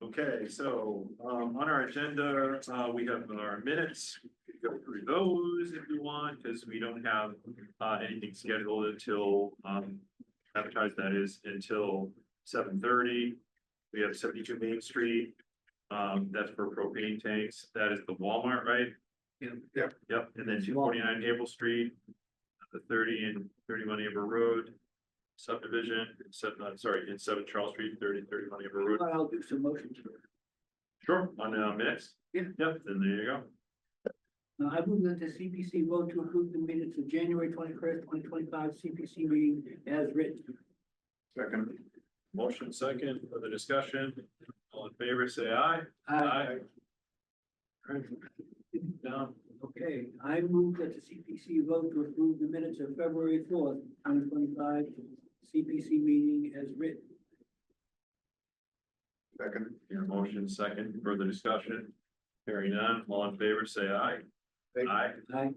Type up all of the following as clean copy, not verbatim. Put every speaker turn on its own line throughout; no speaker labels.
Okay, so, on our agenda, we have our minutes. We can go through those if you want, because we don't have, anything scheduled until, advertised, that is, until 7:30. We have 72 Main Street, that's for propane tanks, that is the Walmart, right?
Yeah.
Yep, and then 249 April Street, the 30 and 31 April Road. Subdivision, in 7 Charles Street, 31 April Road.
I'll do some motions.
Sure, on minutes.
Yeah.
Yep, then there you go.
I move that the CPC vote to approve the minutes of January 21st, 2025 CPC meeting as written.
Second. Motion second for the discussion. All in favor, say aye. Down.
Okay, I move that the CPC vote to approve the minutes of February 4th, 2025 CPC meeting as written.
Second. Your motion second for the discussion. Hearing none, all in favor, say aye. Aye.
Aye.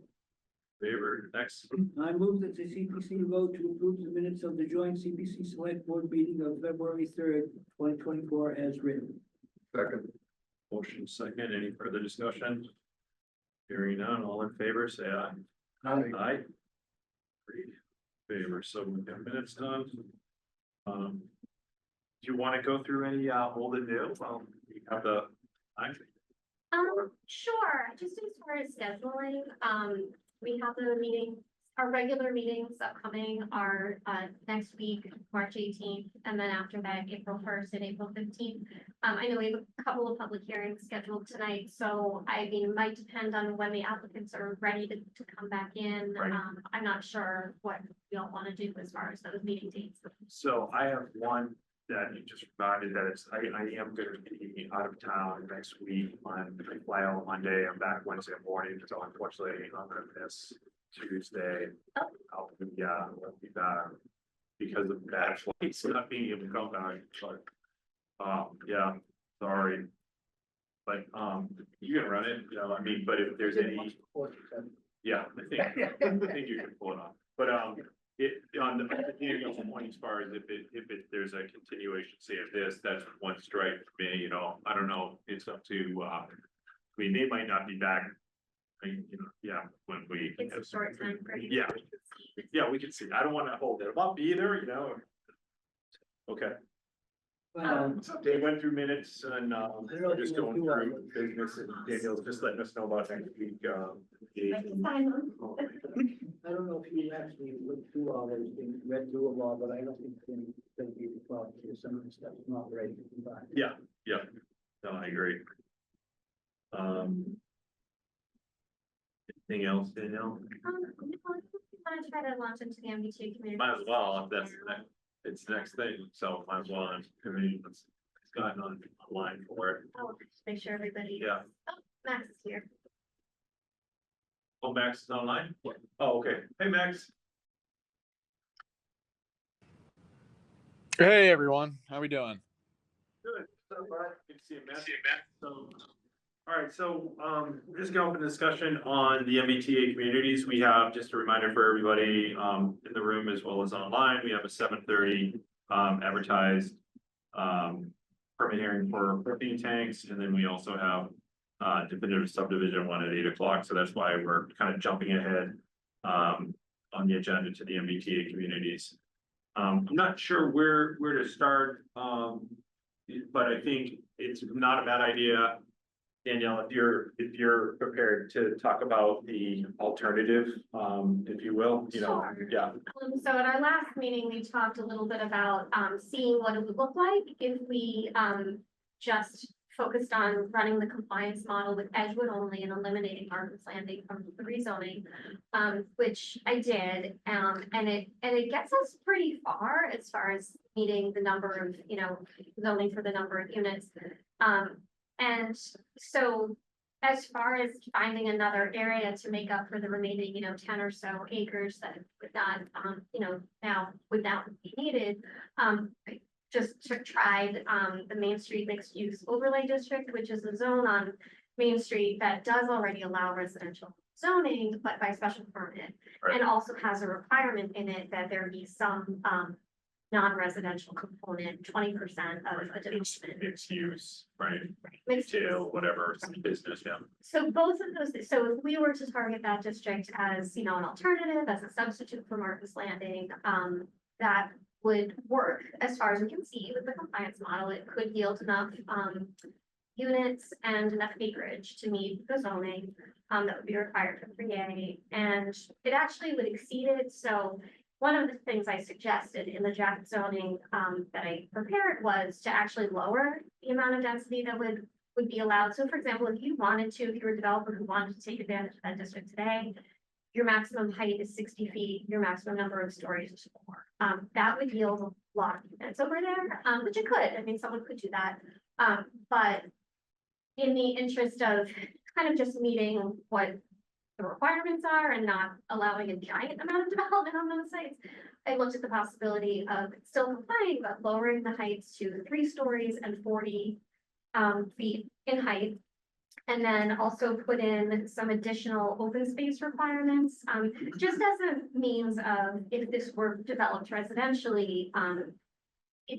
Favor, next.
I move that the CPC vote to approve the minutes of the joint CPC select board meeting of February 3rd, 2024 as written.
Second. Motion second, any further discussion? Hearing none, all in favor, say aye. Aye. Three favor, so we've got minutes done. Do you want to go through any old and new? Well, we have the.
Sure, just as far as scheduling, we have the meeting, our regular meetings upcoming are, next week, March 18th, and then after that, April 1st and April 15th. I know we have a couple of public hearings scheduled tonight, so I mean, it might depend on when the applicants are ready to come back in.
Right.
I'm not sure what we all want to do as far as those meeting dates.
So I have one that you just reminded that it's, I am going to be out of town next week on, I fly out Monday, I'm back Wednesday morning, so unfortunately I'm gonna miss Tuesday. I'll be back because of bad flights, not being able to come back, but, yeah, sorry. But, you can run it, you know, I mean, but if there's any, yeah, I think you can pull it off, but, on the point as far as if there's a continuation, say of this, that's one strike for me, you know, I don't know, it's up to, I mean, they might not be back. When we.
It's a short time frame.
Yeah, we can see, I don't wanna hold it up either, you know. Okay, they went through minutes and, we're just going through business and Daniel's just letting us know about next week,
I don't know if you actually went through all those things, read through them all, but I don't think it's gonna be a problem, because some of the stuff is not ready to combine.
Yeah, no, I agree. Anything else, Danielle?
No, I think we want to try to launch into the MBTA community.
Might as well, if that's the next, it's the next thing, so might as well, I mean, it's gotten online for it.
Oh, just make sure everybody.
Yeah.
Oh, Max is here.
Oh, Max is online? Oh, okay, hey, Max.
Hey everyone, how we doing?
Good, so Brad, good to see you, Matt. So, all right, so, we're just gonna open a discussion on the MBTA communities. We have, just a reminder for everybody, in the room as well as online, we have a 7:30, advertised, permit hearing for propane tanks, and then we also have, definitive subdivision one at 8 o'clock, so that's why we're kind of jumping ahead, on the agenda to the MBTA communities. I'm not sure where to start, but I think it's not a bad idea, Danielle, if you're prepared to talk about the alternative, if you will, you know,
Sure.
yeah.
So at our last meeting, we talked a little bit about seeing what it would look like if we just focused on running the compliance model with Edgewood only and eliminating Marcus Landing from the rezoning, which I did, and it gets us pretty far as meeting the number of, you know, zoning for the number of units. And so as far as finding another area to make up for the remaining, you know, 10 or so acres that would not, you know, now would not be needed, just tried the Main Street Mixed Use Overlay District, which is a zone on Main Street that does already allow residential zoning, but by special permit.
Right.
And also has a requirement in it that there be some non-residential component, 20% of a development.
Mixed use, right,
Mixed use.
retail, whatever, some business, yeah.
So both of those, so if we were to target that district as, you know, an alternative, as a substitute for Marcus Landing, that would work as far as we can see with the compliance model. It could yield enough, units and enough acreage to meet the zoning, that would be required for 3A. And it actually would exceed it. So one of the things I suggested in the draft zoning, that I prepared was to actually lower the amount of density that would be allowed. So for example, if you wanted to, if you were a developer who wanted to take advantage of that district today, your maximum height is 60 feet, your maximum number of stories is 4. That would yield a lot of units over there, which it could. I mean, someone could do that. But in the interest of kind of just meeting what the requirements are and not allowing a giant amount of development on those sites, I looked at the possibility of still complying, but lowering the heights to 3 stories and 40 feet in height. And then also put in some additional open space requirements, just as a means of, if this were developed residentially,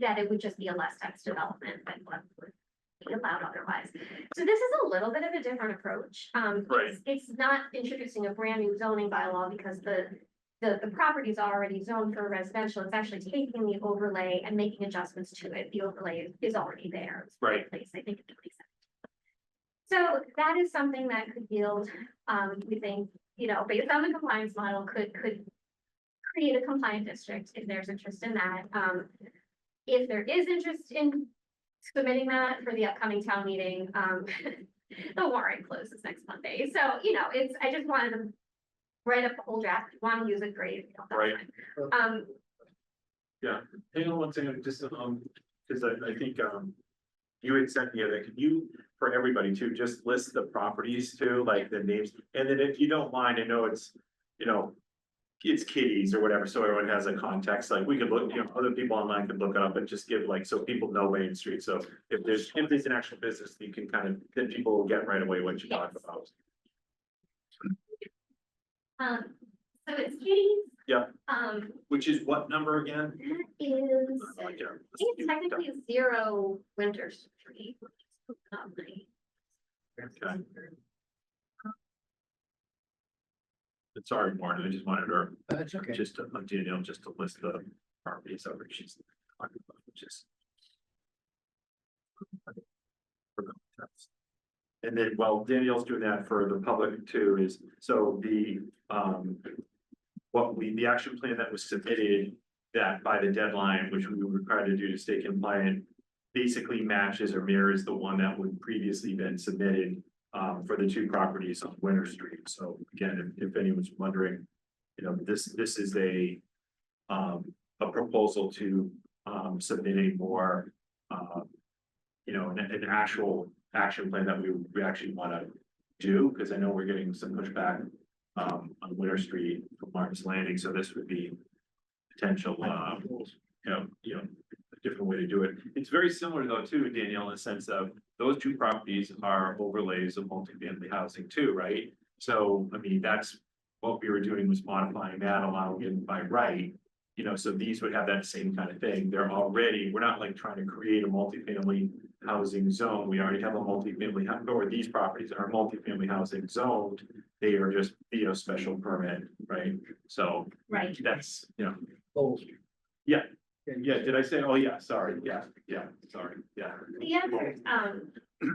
that it would just be a less dense development than what would be allowed otherwise. So this is a little bit of a different approach.
Right.
It's not introducing a brand new zoning bylaw because the property is already zoned for residential. It's actually taking the overlay and making adjustments to it. The overlay is already there. It's
Right.
in place, I think, in 2017. So that is something that could yield, we think, you know, based on the compliance model, could create a compliant district if there's interest in that. If there is interest in submitting that for the upcoming town meeting, the warrant closes next Monday. So, you know, I just wanted to write up the whole draft. If you want to use it, great. If you don't,
Right.
that's fine.
Yeah, hang on one second, just, because I think, you had sent me that, could you, for everybody too, just list the properties too, like the names, and then if you don't mind, I know it's, you know, it's kitties or whatever, so everyone has a context, like we could look, you know, other people online could look it up and just give like, so people know Main Street, so if there's an actual business, you can kind of, then people will get right away what you talk about.
So it's Katie's.
Yeah.
That
Which is what number again?
is,
Oh, yeah.
I think it's technically 0 Winter Street.
Okay. Sorry, Martin, I just wanted her,
That's okay.
just to, Danielle, just to list the properties over she's talking about, which is. And then while Danielle's doing that for the public too, is, so the, the action plan that was submitted, that by the deadline, which we were required to do to stay compliant, basically matches or mirrors the one that would previously been submitted for the 2 properties on Winter Street. So again, if anyone's wondering, you know, this is a proposal to submit a more, you know, an actual action plan that we actually want to do, because I know we're getting some pushback on Winter Street from Martin's Landing, so this would be potential, you know, a different way to do it. It's very similar though too, Danielle, in the sense of those 2 properties are overlays of multifamily housing too, right? So, I mean, that's what we were doing, was modifying that, allowing it by right. You know, so these would have that same kind of thing. They're already, we're not like trying to create a multifamily housing zone. We already have a multifamily, or these properties are multifamily housing zoned. They are just, you know, special permit, right? So
Right.
that's, you know,
Oh.
yeah. Yeah, did I say, oh, yeah, sorry, sorry, yeah.
The other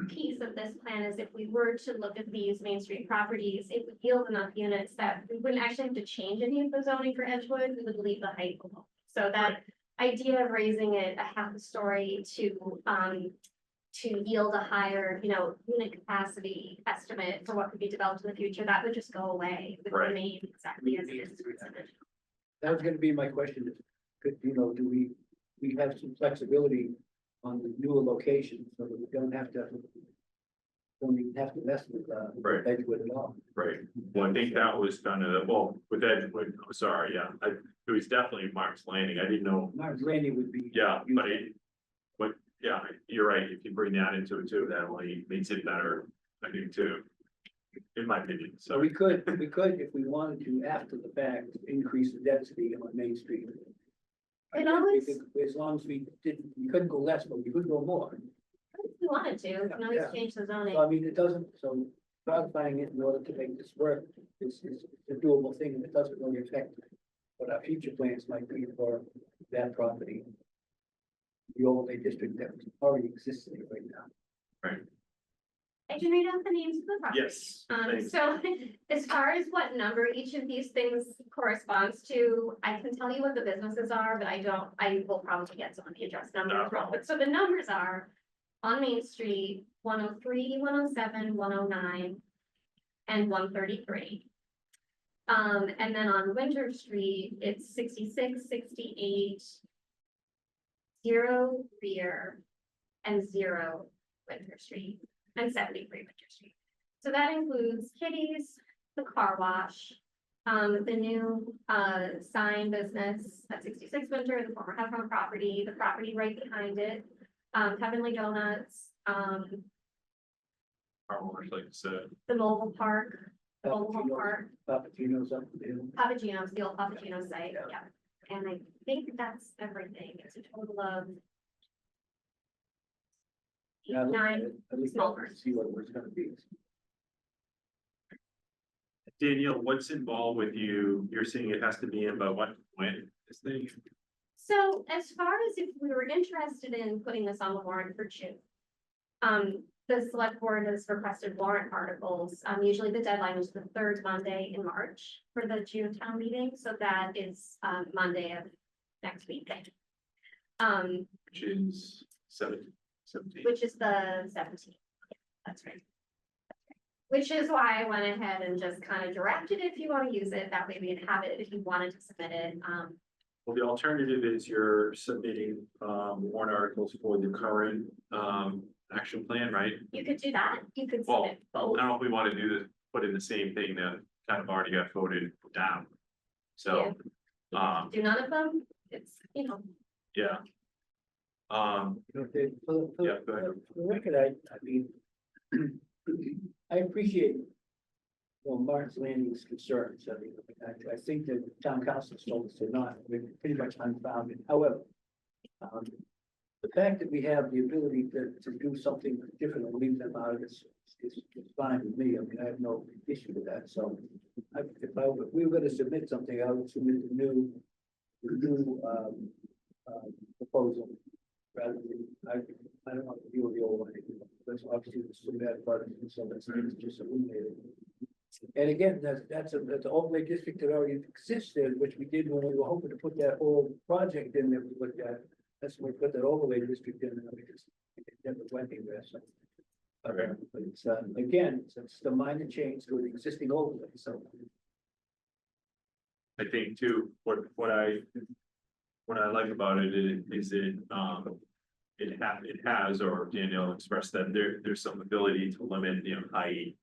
piece of this plan is if we were to look at these Main Street properties, it would yield enough units that we wouldn't actually have to change any of the zoning for Edgewood. We would leave the height alone. So that idea of raising it a half a story to yield a higher, you know, unit capacity estimate for what could be developed in the future, that would just go away. It would
Right.
remain exactly as it is.
That was gonna be my question, could, you know, do we have some flexibility on the newer location so that we don't even have to mess with,
Right.
Edgewood at all?
Right, well, I think that was done, well, with Edgewood, I'm sorry, yeah, it was definitely Mark's Landing, I didn't know,
Martin's Landing would be.
yeah, but yeah, you're right, if you bring that into it too, that only makes it better, I think too. In my opinion,
So
so,
we could, if we wanted to, after the fact, increase the density on Main Street. I
It
think we
always-
could- As long as we couldn't go less, but we could go more.
If we wanted to, we can always
Yeah.
change the zoning.
So I mean, it doesn't, so modifying it in order to make this work is a doable thing, and it doesn't really affect what our future plans might be for that property. The overlay district that already exists right now.
I can read out the names of the properties.
Yes, thanks.
So as far as what number each of these things corresponds to, I can tell you what the businesses are, but I will probably get some of the address numbers wrong. But so the numbers are on Main Street, 103, 107, 109, and 133. And then on Winter Street, it's 66, 68, 0 Rear, and 0 Winter Street, and 73 Winter Street. So that includes Kitty's, the car wash, the new sign business at 66 Winter, the former Heffron property, the property right behind it, Heavenly Donuts,
Like I said,
the mobile park, the mobile home park,
Papagino's up there.
Papagino's, the old Papagino site, yeah. And I think that's everything. It's a total of
Yeah,
eight, nine.
at least
small
I'll
parts.
see what it was gonna be.
Danielle, what's involved with you? You're saying it has to be in, but when this thing?
So as far as if we were interested in putting this on the warrant for June. The select board has requested warrant articles. Usually the deadline is the third Monday in March for the June town meeting, so that is Monday of next week.
Which is 17.
Which is the 17th. That's right. Which is why I went ahead and just kind of directed if you want to use it, that way we'd have it if you wanted to submit it.
Well, the alternative is you're submitting warrant articles for the current action plan, right?
You could do that, you could
Well,
submit
I
both.
don't know if we want to do this, put in the same thing that kind of already got voted down. So,
Do none of them, it's,
yeah.
Okay,
Yeah, go ahead.
for the record, I mean, I appreciate, Martin's Landing's concerns. I mean, I think that town council told us they're not, we're pretty much unfounded. However, the fact that we have the ability to do something different and leave them out of this is fine with me. I mean, I have no issue with that. So if we were gonna submit something, I would submit the new proposal. Rather than, I don't want to deal with the old one. That's obviously the bad part of it, so that's just eliminated. And again, that's an overlay district that already existed, which we did when we were hoping to put that whole project in that we looked at. That's when we put that overlay district in, and we just it never went anywhere, so.
Okay.
But it's, again, it's the minor change to an existing overlay, so.
I think too, what I like about it is it has, or Danielle expressed that there's some ability to limit, height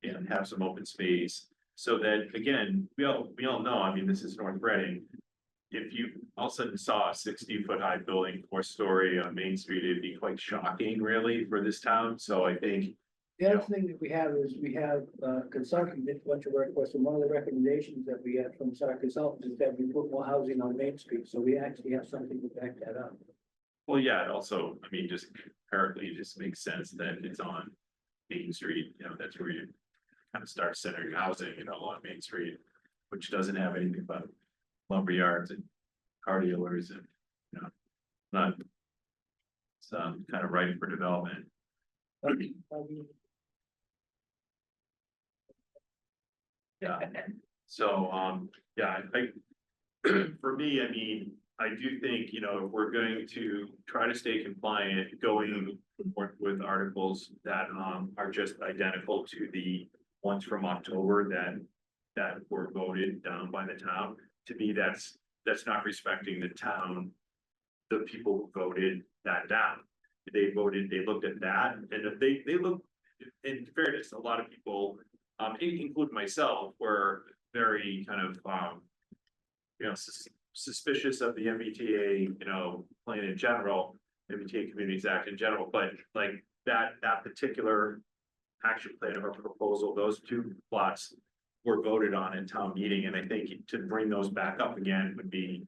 and have some open space. So that, again, we all know, I mean, this is North Reading. If you all of a sudden saw a 60-foot high building, 4-story on Main Street, it'd be quite shocking really for this town. So I think,
The other thing that we have is we have consultant did a bunch of work for us, and one of the recommendations that we had from our consultants is that we put more housing on Main Street, so we actually have something to back that up.
well, yeah, it also, I mean, just apparently it just makes sense that it's on Main Street, that's where you kind of start centering housing, on Main Street, which doesn't have anything but lumber yards and car dealers and, not, it's kind of ripe for development. Yeah. So, yeah, for me, I mean, I do think, if we're going to try to stay compliant, going with articles that are just identical to the ones from October that were voted down by the town, to me, that's not respecting the town, the people who voted that down. They looked at that, and if they look, in fairness, a lot of people, including myself, were very kind of, suspicious of the MBTA, plan in general, MBTA Communities Act in general, but like that particular action plan or proposal, those two plots were voted on in town meeting, and I think to bring those back up again would be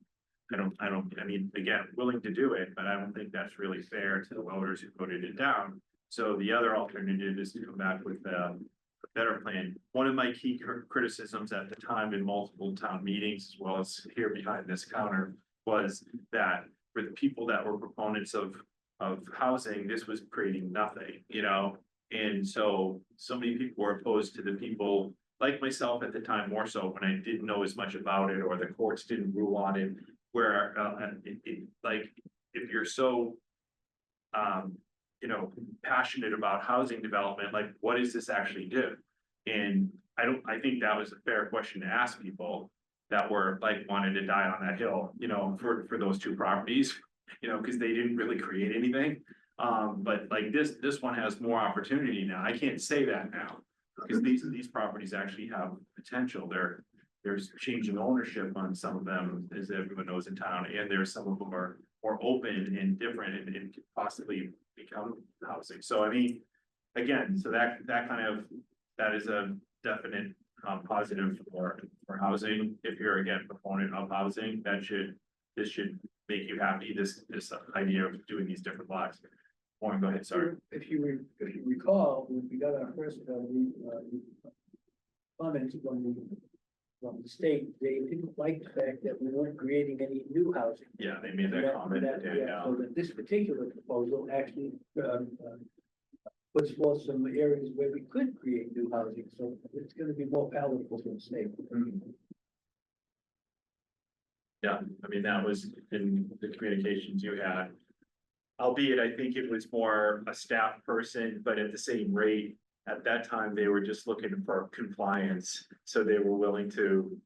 I mean, again, willing to do it, but I don't think that's really fair to the voters who voted it down. So the other alternative is to come back with a better plan. One of my key criticisms at the time in multiple town meetings, as well as here behind this counter, was that for the people that were proponents of housing, this was creating nothing, you know? And so many people were opposed to the people like myself at the time, more so when I didn't know as much about it, or the courts didn't rule on it, where, like, if you're so, you know, passionate about housing development, like, what does this actually do? And I think that was a fair question to ask people that were like, wanted to die on that hill, you know, for those two properties, you know, because they didn't really create anything. But like this one has more opportunity now. I can't say that now, because these properties actually have potential. There's changing ownership on some of them, as everyone knows in town, and there's some of them are more open and different and could possibly become housing. So I mean, again, so that is a definite positive for housing. If you're again proponent of housing, this should make you happy. This idea of doing these different lots. Warren, go ahead, sorry.
If you recall, when we got our first, comments from the state, they didn't like the fact that we weren't creating any new housing.
Yeah, they made that comment.
So that this particular proposal actually, puts forth some areas where we could create new housing, so it's gonna be more palatable for the state.
Yeah, I mean, that was in the communications you had. Albeit, I think it was more a staff person, but at the same rate, at that time, they were just looking for compliance. So they were willing to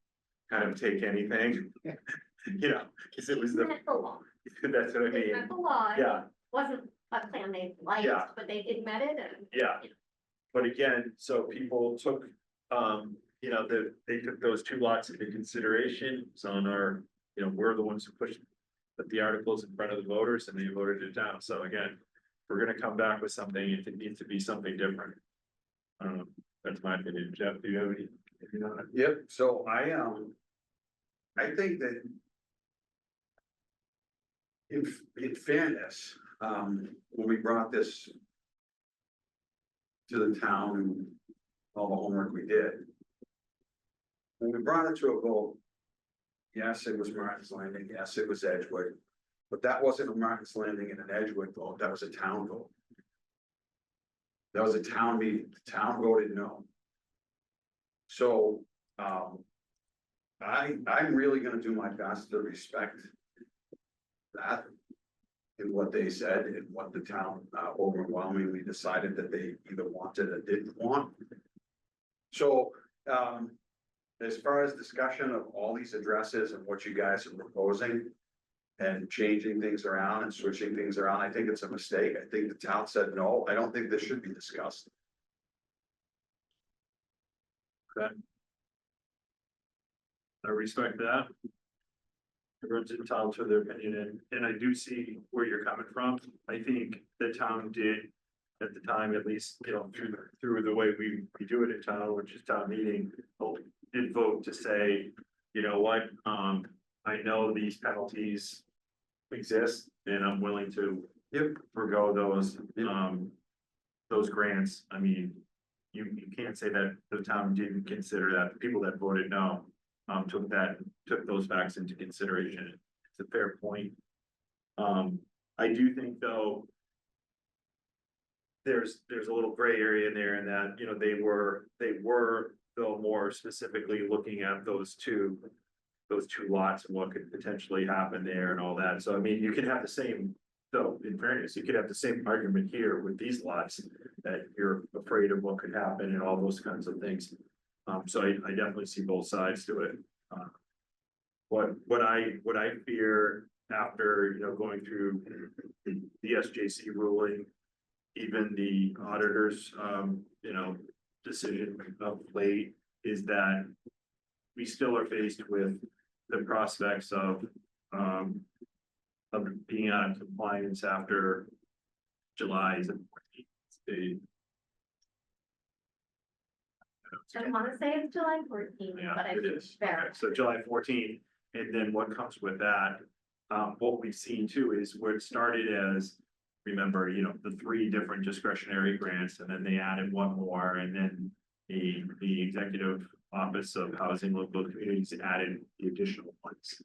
kind of take anything, you know, because it was
Met the law.
that's what I
They
mean.
met the law.
Yeah,
Wasn't a plan they liked,
Yeah.
but they did met it and.
yeah. But again, so people took, you know, they took those two lots into consideration. So on our, you know, we're the ones who put the articles in front of the voters and they voted it down. So again, we're gonna come back with something, it needs to be something different. That's my opinion. Jeff, do you have any?
Yep, so I think that in fairness, when we brought this to the town and all the homework we did, when we brought it to a vote, yes, it was Martin's Landing, yes, it was Edgewood, but that wasn't a Martin's Landing and an Edgewood vote, that was a town vote. That was a town meeting, the town voted no. So, I'm really gonna do my best to respect that and what they said and what the town overwhelmingly decided that they either wanted or didn't want. So, as far as discussion of all these addresses and what you guys are proposing and changing things around and switching things around, I think it's a mistake. I think the town said no. I don't think this should be discussed.
I respect that. Everyone's entitled to their opinion, and I do see where you're coming from. I think the town did, at the time, at least, you know, through the way we do it in town, which is town meeting, did vote to say, you know what, I know these penalties exist, and I'm willing to forego those grants. I mean, you can't say that the town didn't consider that. The people that voted no took those facts into consideration. It's a fair point. I do think though, there's a little gray area in there in that, you know, they were though more specifically looking at those two lots and what could potentially happen there and all that. So I mean, you could have the same, though, in fairness, you could have the same argument here with these lots, that you're afraid of what could happen and all those kinds of things. So I definitely see both sides to it. What I fear after, you know, going through the SJC ruling, even the auditors, you know, decision of late, is that we still are faced with the prospects of being out of compliance after July is the 14th.
I wanna say it's July 14th,
Yeah,
but I
it
should
is.
verify.
Okay, so July 14th, and then what comes with that what we've seen too is where it started as, remember, the 3 different discretionary grants, and then they added one more, and then the Executive Office of Housing Local Communities added the additional ones.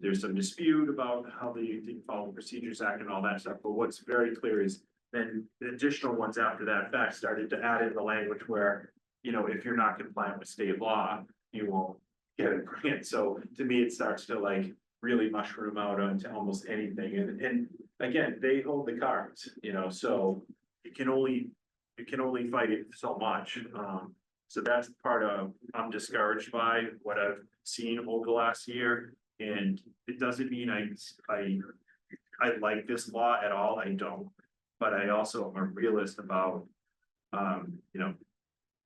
There's some dispute about how they didn't follow the Procedures Act and all that stuff, but what's very clear is then the additional ones after that fact started to add in the language where, if you're not compliant with state law, you won't get a grant. So to me, it starts to like really mushroom out onto almost anything. And again, they hold the cards, so you can only fight it so much. So that's part of, I'm discouraged by what I've seen over the last year. And it doesn't mean I like this law at all. I don't. But I also am a realist about,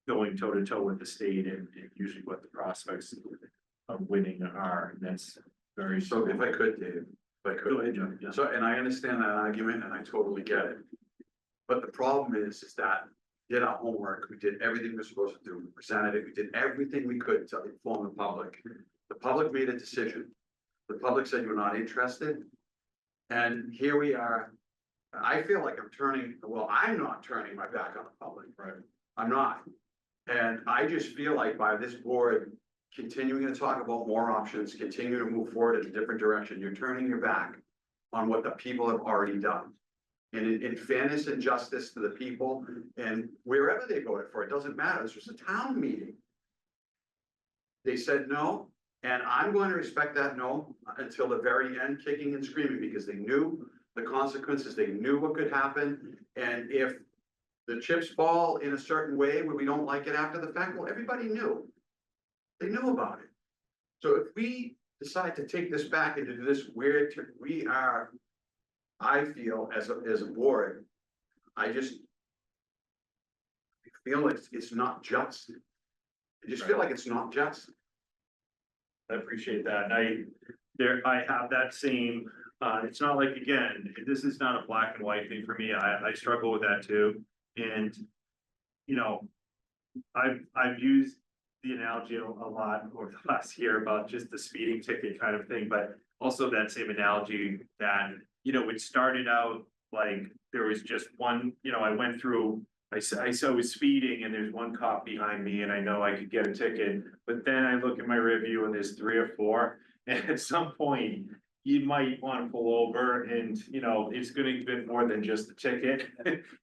going toe to toe with the state and usually what the prospects of winning are. And that's very.
So if I could, Dave, if I
Go
could.
ahead, John. Yeah.
So, and I understand that argument and I totally get it. But the problem is that we did our homework, we did everything we were supposed to do, we presented it, we did everything we could to inform the public. The public made a decision. The public said you're not interested. And here we are. I feel like I'm not turning my back on the public, right? I'm not. And I just feel like by this board continuing to talk about more options, continue to move forward in a different direction, you're turning your back on what the people have already done. And in fairness and justice to the people and wherever they voted for, it doesn't matter. This was a town meeting. They said no, and I'm going to respect that no until the very end, kicking and screaming, because they knew the consequences, they knew what could happen. And if the chips fall in a certain way where we don't like it after the fact, well, everybody knew. They knew about it. So if we decide to take this back and to do this, we are, I feel as a board, I just feel like it's not just. I just feel like it's not just.
I appreciate that. I have that same, it's not like, again, this is not a black and white thing for me. I struggle with that too. And, I've used the analogy a lot over the last year about just the speeding ticket kind of thing, but also that same analogy that, it started out like there was just one, I went through, I was speeding and there's one cop behind me and I know I could get a ticket, but then I look at my review and there's 3 or 4. And at some point, you might want to pull over and, it's going to be more than just the ticket.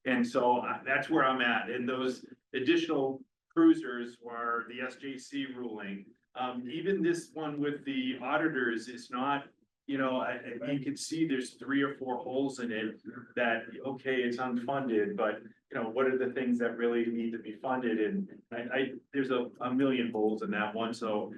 And so that's where I'm at. And those additional cruisers were the SJC ruling. Even this one with the auditors is not, you can see there's 3 or 4 holes in it that, okay, it's unfunded, but what are the things that really need to be funded? And there's a million holes in that one. So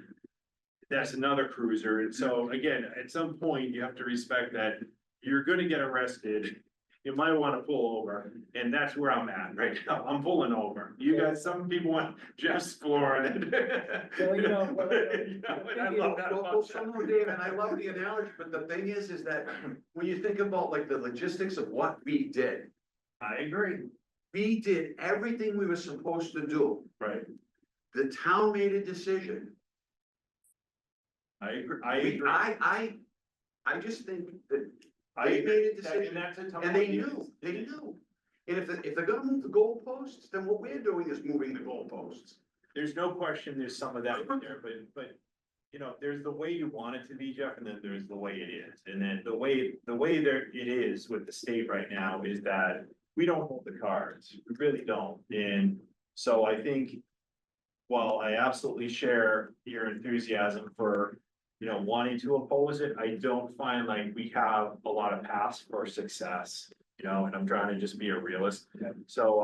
that's another cruiser. And so again, at some point you have to respect that you're going to get arrested. You might want to pull over, and that's where I'm at right now. I'm pulling over. You guys, some people want Jeff's floor.
So,
And I love that.
Well, so no, Dave, and I love the analogy, but the thing is that when you think about like the logistics of what we did,
I agree.
we did everything we were supposed to do.
Right.
The town made a decision.
I agree.
I just think that
I
they
agree.
made a decision,
And that's a tough
and they
one.
knew. And if they're gonna move the goalposts, then what we're doing is moving the goalposts.
There's no question there's some of that in there, but there's the way you want it to be, Jeff, and then there's the way it is. And then the way there it is with the state right now is that we don't hold the cards. We really don't. And so I think, while I absolutely share your enthusiasm for, wanting to oppose it, I don't find like we have a lot of paths for success, and I'm trying to just be a realist.
Yeah.
So,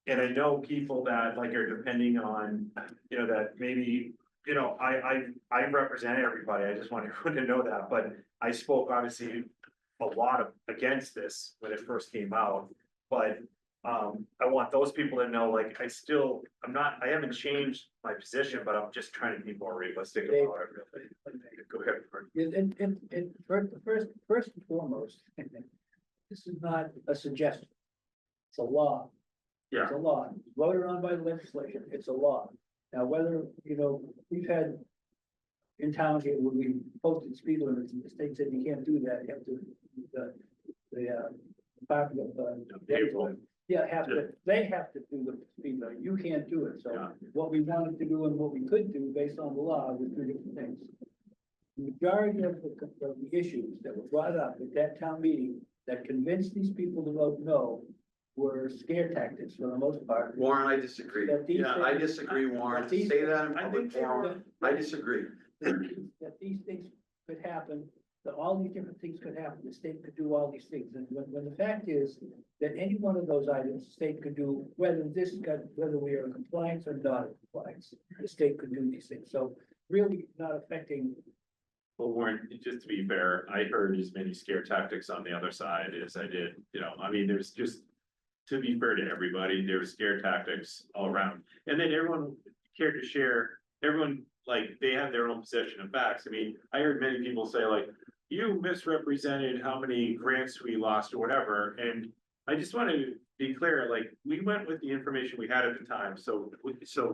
and I know people that like are depending on, that maybe, I represent everybody. I just want everyone to know that, but I spoke obviously a lot against this when it first came out, but I want those people to know, like, I haven't changed my position, but I'm just trying to be more realistic about it. Go ahead.
And first and foremost, this is not a suggestion. It's a law.
Yeah.
It's a law, voted on by the legislation, it's a law. Now, whether, we've had in town here, when we posted speed limits, and the state said you can't do that, you have to, the Department of,
Payroll.
yeah, they have to do the speed limit, you can't do it, so
Yeah.
what we wanted to do and what we could do based on the law were two different things. The majority of the issues that were brought up at that town meeting that convinced these people to vote no were scare tactics for the most part.
Warren, I disagree.
That these
Yeah, I
things-
disagree, Warren.
that these-
Say that in
I
public
think they
forum. I disagree.
That these things could happen, that all these different things could happen, the state could do all these things, and when the fact is that any one of those items, the state could do, whether we are in compliance or not in compliance, the state could do these things, so really not affecting.
Well, Warren, just to be fair, I heard as many scare tactics on the other side as I did, I mean, there's just. To be fair to everybody, there were scare tactics all around, and then everyone cared to share, everyone, like, they have their own possession of facts. I mean, I heard many people say like, you misrepresented how many grants we lost or whatever, and I just want to be clear, like, we went with the information we had at the time, so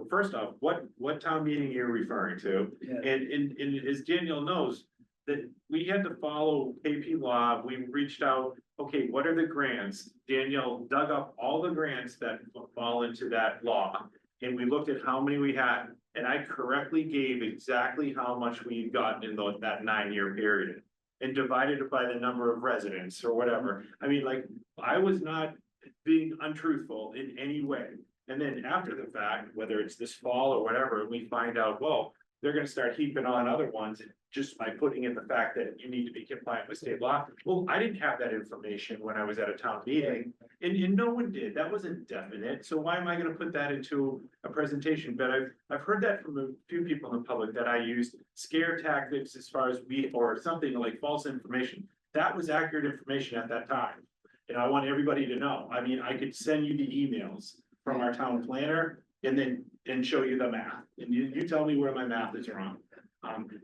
first off, what town meeting you're referring to?
Yeah.
And as Danielle knows, that we had to follow KP law, we reached out, okay, what are the grants? Danielle dug up all the grants that fall into that law, and we looked at how many we had, and I correctly gave exactly how much we'd gotten in that 9-year period. And divided it by the number of residents or whatever, I mean, like, I was not being untruthful in any way. And then after the fact, whether it's this fall or whatever, we find out, well, they're gonna start heaping on other ones just by putting in the fact that you need to be compliant with state law. Well, I didn't have that information when I was at a town meeting, and no one did, that wasn't definite, so why am I gonna put that into a presentation? But I've heard that from a few people in the public, that I used scare tactics as far as or something like false information. That was accurate information at that time, and I want everybody to know, I mean, I could send you the emails from our town planner and show you the math, and you tell me where my math is wrong.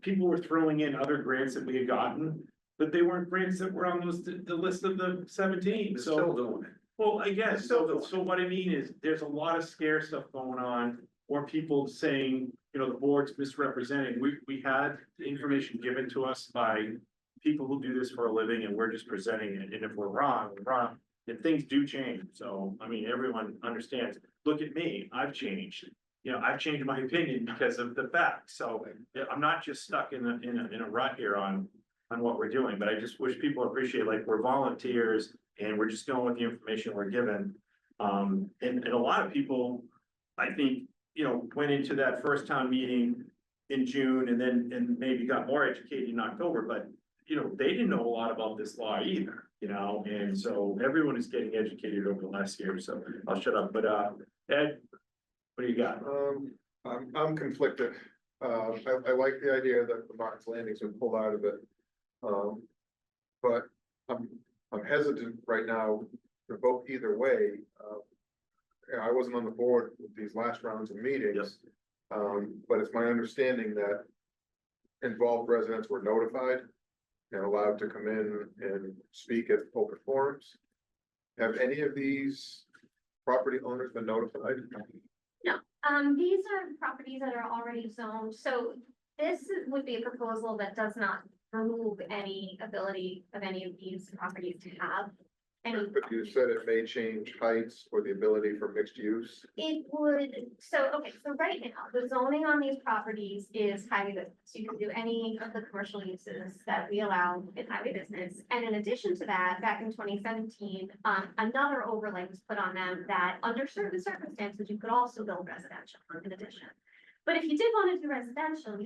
People were throwing in other grants that we had gotten, but they weren't grants that were on the list of the 17,
They're
so.
still doing it.
Well, I guess,
Still
so,
doing
so what I mean is, there's a lot of scare stuff going on, or people saying, the board's misrepresenting, we had information given to us by people who do this for a living, and we're just presenting it, and if we're wrong, we're wrong, and things do change, so, I mean, everyone understands, look at me, I've changed. I've changed my opinion because of the facts, so I'm not just stuck in a rut here on what we're doing, but I just wish people appreciate, like, we're volunteers and we're just going with the information we're given. And a lot of people, I think, went into that first town meeting in June and maybe got more educated in October, but they didn't know a lot about this law either, and so everyone is getting educated over the last year, so I'll shut up, but Ed, what do you got?
I'm conflicted. I like the idea that the Martin's Landing's been pulled out of it. But I'm hesitant right now to vote either way. I wasn't on the board with these last rounds of meetings. But it's my understanding that involved residents were notified and allowed to come in and speak at open forums. Have any of these property owners been notified?
These are properties that are already zoned, so this would be a proposal that does not remove any ability of any of these properties to have any.
But you said it may change heights or the ability for mixed use.
It would, so right now, the zoning on these properties is highway business. You can do any of the commercial uses that we allow in highway business. And in addition to that, back in 2017, another overlay was put on them that under certain circumstances, you could also build residential in addition. But if you did want to do residential,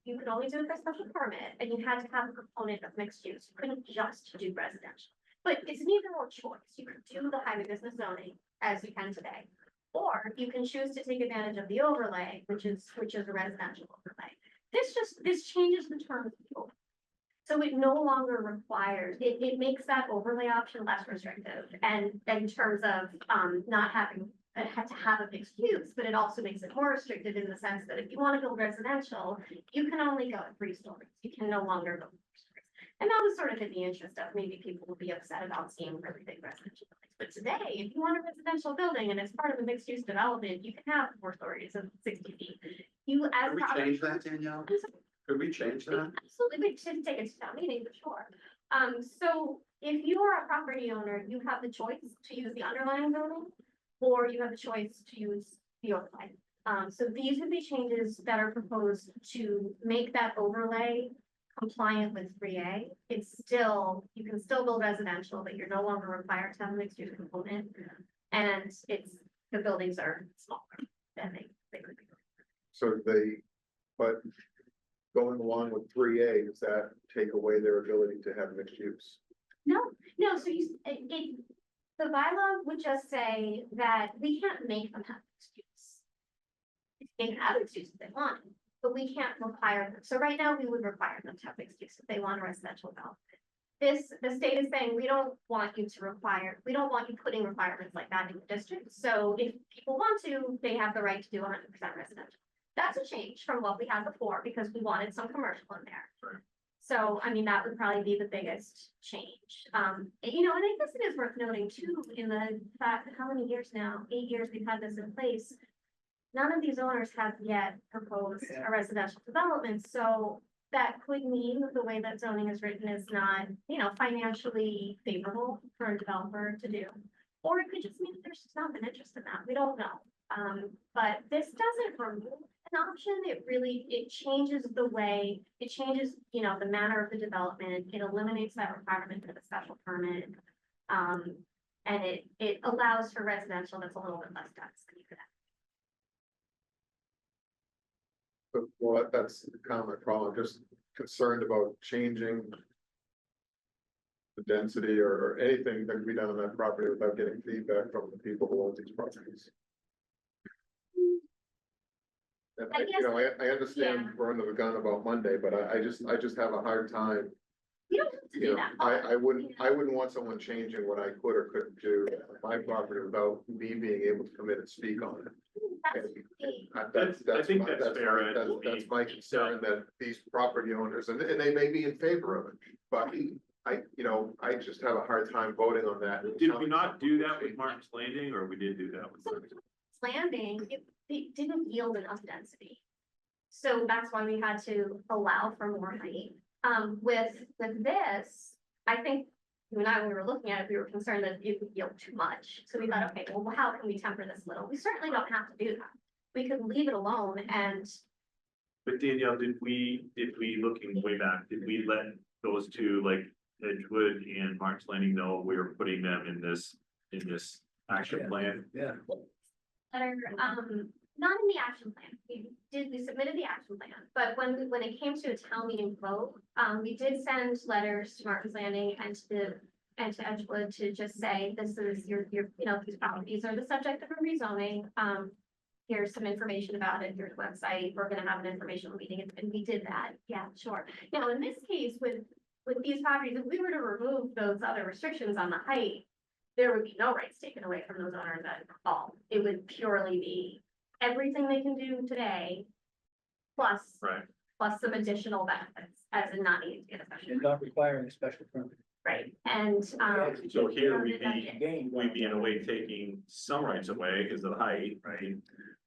you could only do it by special permit, and you had to have a component of mixed use. You couldn't just do residential. But it's neither or choice. You could do the highway business zoning as you can today. Or you can choose to take advantage of the overlay, which is a residential overlay. This changes the terms of the overlay. So it no longer requires, it makes that overlay option less restrictive. And in terms of not having to have a mixed use, but it also makes it more restricted in the sense that if you want to build residential, you can only go at 3 stories. You can no longer go 4 stories. And that was sort of in the interest of maybe people would be upset about seeing really big residential buildings. But today, if you want a residential building and it's part of a mixed use development, you can have 4 stories of 60 feet. You as
Can we change that, Danielle? Could we change that?
Absolutely, we should take it to town meeting for sure. So if you are a property owner, you have the choice to use the underlying zoning, or you have the choice to use the overlay. So these would be changes that are proposed to make that overlay compliant with 3A. It's still, you can still build residential, but you're no longer required to have a mixed use component. And the buildings are smaller than they could be.
So but going along with 3A, does that take away their ability to have mixed use?
No, so the bylaw would just say that we can't make them have mixed use. They can have mixed use if they want, but we can't require them. So right now, we would require them to have mixed use if they want a residential development. The state is saying, we don't want you putting requirements like that in the district. So if people want to, they have the right to do 100% residential. That's a change from what we had before because we wanted some commercial in there.
Right.
So, I mean, that would probably be the biggest change. And I guess it is worth noting too, in the fact, how many years now, 8 years we've had this in place. None of these owners have yet proposed a residential development, so that could mean that the way that zoning is written is not, financially favorable for a developer to do. Or it could just mean that there's just not an interest in that, we don't know. But this doesn't remove an option, it changes the way, the manner of the development, it eliminates that requirement for the special permit. And it allows for residential that's a little bit less dense than you could have.
Well, that's kind of my problem. I'm just concerned about changing the density or anything that can be done on that property without getting feedback from the people who own these properties. And I understand we're under the gun about Monday, but I just have a hard time.
You don't have to do that.
I wouldn't want someone changing what I could or couldn't do on my property without me being able to come in and speak on it.
That's
I think that's fair.
That's my concern, that these property owners, and they may be in favor of it, but I just have a hard time voting on that.
Did we not do that with Martin's Landing, or we did do that with?
Landing, it didn't yield enough density. So that's why we had to allow for more height. With this, I think you and I, when we were looking at it, we were concerned that it would yield too much. So we thought, okay, well, how can we temper this a little? We certainly don't have to do that. We could leave it alone and.
But Danielle, did we looking way back, did we let those two, like Edgewood and Martin's Landing, know we were putting them in this action plan?
Yeah.
Not in the action plan. We submitted the action plan, but when it came to a town meeting vote, we did send letters to Martin's Landing and to Edgewood to just say, this is your, these properties are the subject of a rezoning. Here's some information about it, here's the website, we're gonna have an informational meeting, and we did that, yeah, sure. Now, in this case, with these properties, if we were to remove those other restrictions on the height, there would be no rights taken away from those owners at all. It would purely be everything they can do today, plus some additional benefits, as in not needing to get a special
And
permit.
not requiring a special permit.
Right, and,
So here we'd
Gain.
be in a way taking some rights away because of the height, right?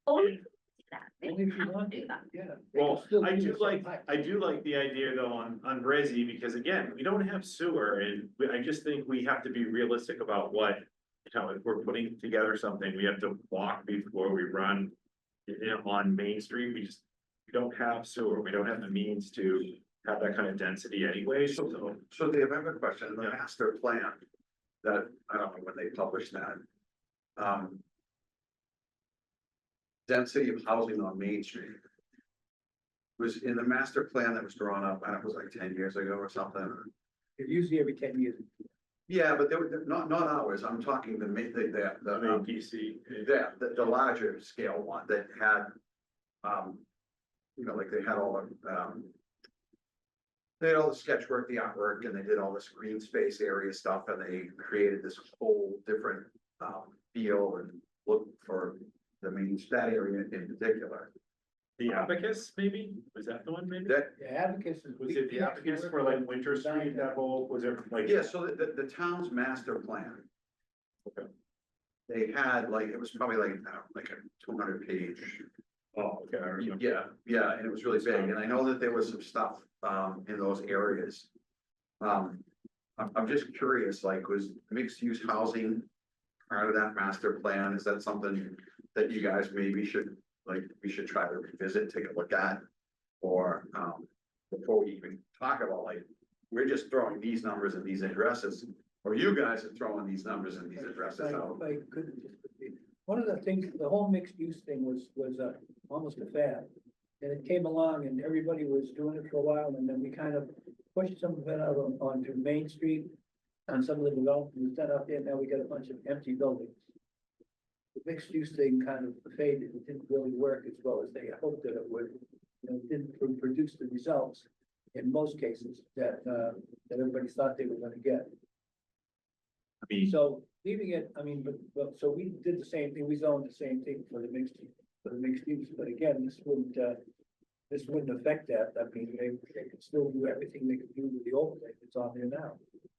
only if we do that. They
Only if
don't
you
have to
want
do that.
Yeah.
Well, I do like the idea though on Resi, because again, we don't have sewer, and I just think we have to be realistic about what. If we're putting together something, we have to walk before we run. On Main Street, we don't have sewer, we don't have the means to have that kind of density anyway, so.
So the amendment question, the master plan, that, I don't know when they published that. Density of housing on Main Street. Was in the master plan that was drawn up, I don't know, it was like 10 years ago or something.
It's usually every 10 years.
Yeah, but they were not ours, I'm talking the
PC.
the larger scale one that had. Like they had all the, they had all the sketch work, the artwork, and they did all this green space area stuff, and they created this whole different feel and look for that area in particular.
The Abacus, maybe, was that the one, maybe?
That,
The advocates is.
Was it the Abacus for like Winter Street, that whole, was it like?
yeah, so the town's master plan.
Okay.
They had like, it was probably like, I don't know, like a 200-page
Oh, okay, I remember.
Yeah, and it was really big, and I know that there was some stuff, in those areas. I'm just curious, like, was mixed use housing part of that master plan? Is that something that you guys maybe should, like, we should try to revisit, take a look at? Or, before we even talk about, like, we're just throwing these numbers and these addresses, or you guys are throwing these numbers and these addresses out.
If I could just repeat. One of the things, the whole mixed use thing was almost a fad. And it came along and everybody was doing it for a while, and then we kind of pushed some of it out onto Main Street. And some of the development was done out there, now we got a bunch of empty buildings. The mixed use thing kind of faded, it didn't really work as well as they hoped that it would. You know, it didn't produce the results in most cases that everybody thought they were gonna get.
I mean,
So leaving it, I mean, but, so we did the same thing, we zoned the same thing for the mixed use, but again, this wouldn't affect that. I mean, they could still do everything they could do with the overlay that's on there now.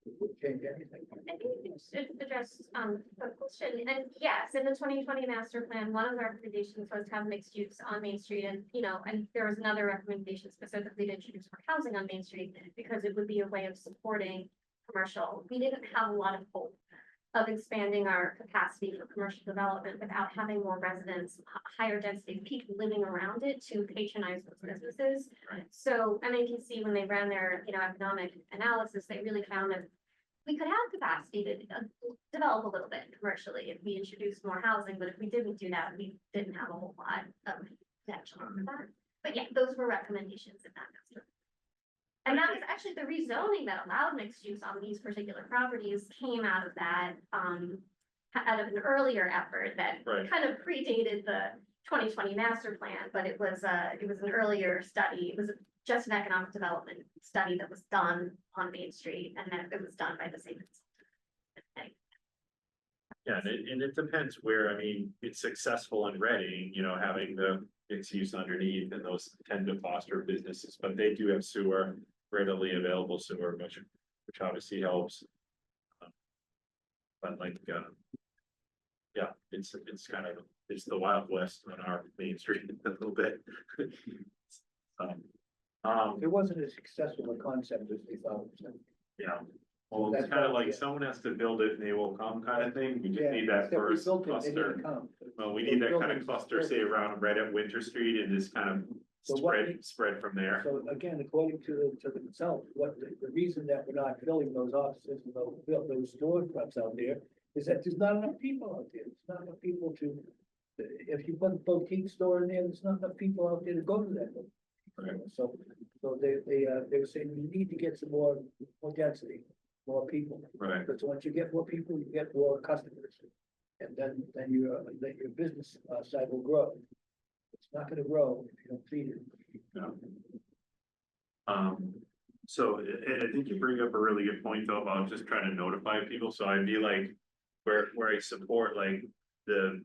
It wouldn't change anything.
I think we should address, the question, and yes, in the 2020 master plan, one of the recommendations was to have mixed use on Main Street, and, you know, and there was another recommendation specifically to introduce more housing on Main Street, because it would be a way of supporting commercial. We didn't have a lot of hope of expanding our capacity for commercial development without having more residents, higher density people living around it to patronize those businesses.
Right.
So, I mean, you can see when they ran their, you know, economic analysis, they really found that we could have capacity to develop a little bit commercially if we introduced more housing, but if we didn't do that, we didn't have a whole lot of potential for that. But yeah, those were recommendations in that master. And that was actually the rezoning that allowed mixed use on these particular properties came out of that, out of an earlier effort that
Right.
kind of predated the 2020 master plan, but it was an earlier study. It was just an economic development study that was done on Main Street, and then it was done by the same.
Yeah, and it depends where, I mean, it's successful in Reading, you know, having the mixed use underneath, and those tend to foster businesses, but they do have sewer, readily available sewer, which obviously helps. But like, yeah, it's kind of, it's the Wild West on our Main Street a little bit.
It wasn't as successful a concept as they thought it was.
Yeah, well, it's
That's
kind of
why-
like someone has to build it and they will come kind of thing. We just
Yeah,
need that
except we
first
built it, they
cluster.
didn't come.
Well, we
So
need that kind
buildings-
of cluster, say around right at Winter Street, and just kind of
So what
spread from there.
So again, according to the consult, what the reason that we're not filling those offices and those storefronts out there is that there's not enough people out there. There's not enough people to, if you put a boutique store in there, there's not enough people out there to go to that.
Right.
So they were saying you need to get some more density, more people.
Right,
Because once you get more people, you get more customers. And then your business side will grow. It's not gonna grow if you don't feed it.
yeah. So I think you bring up a really good point though about just trying to notify people, so I'd be like, where I support like the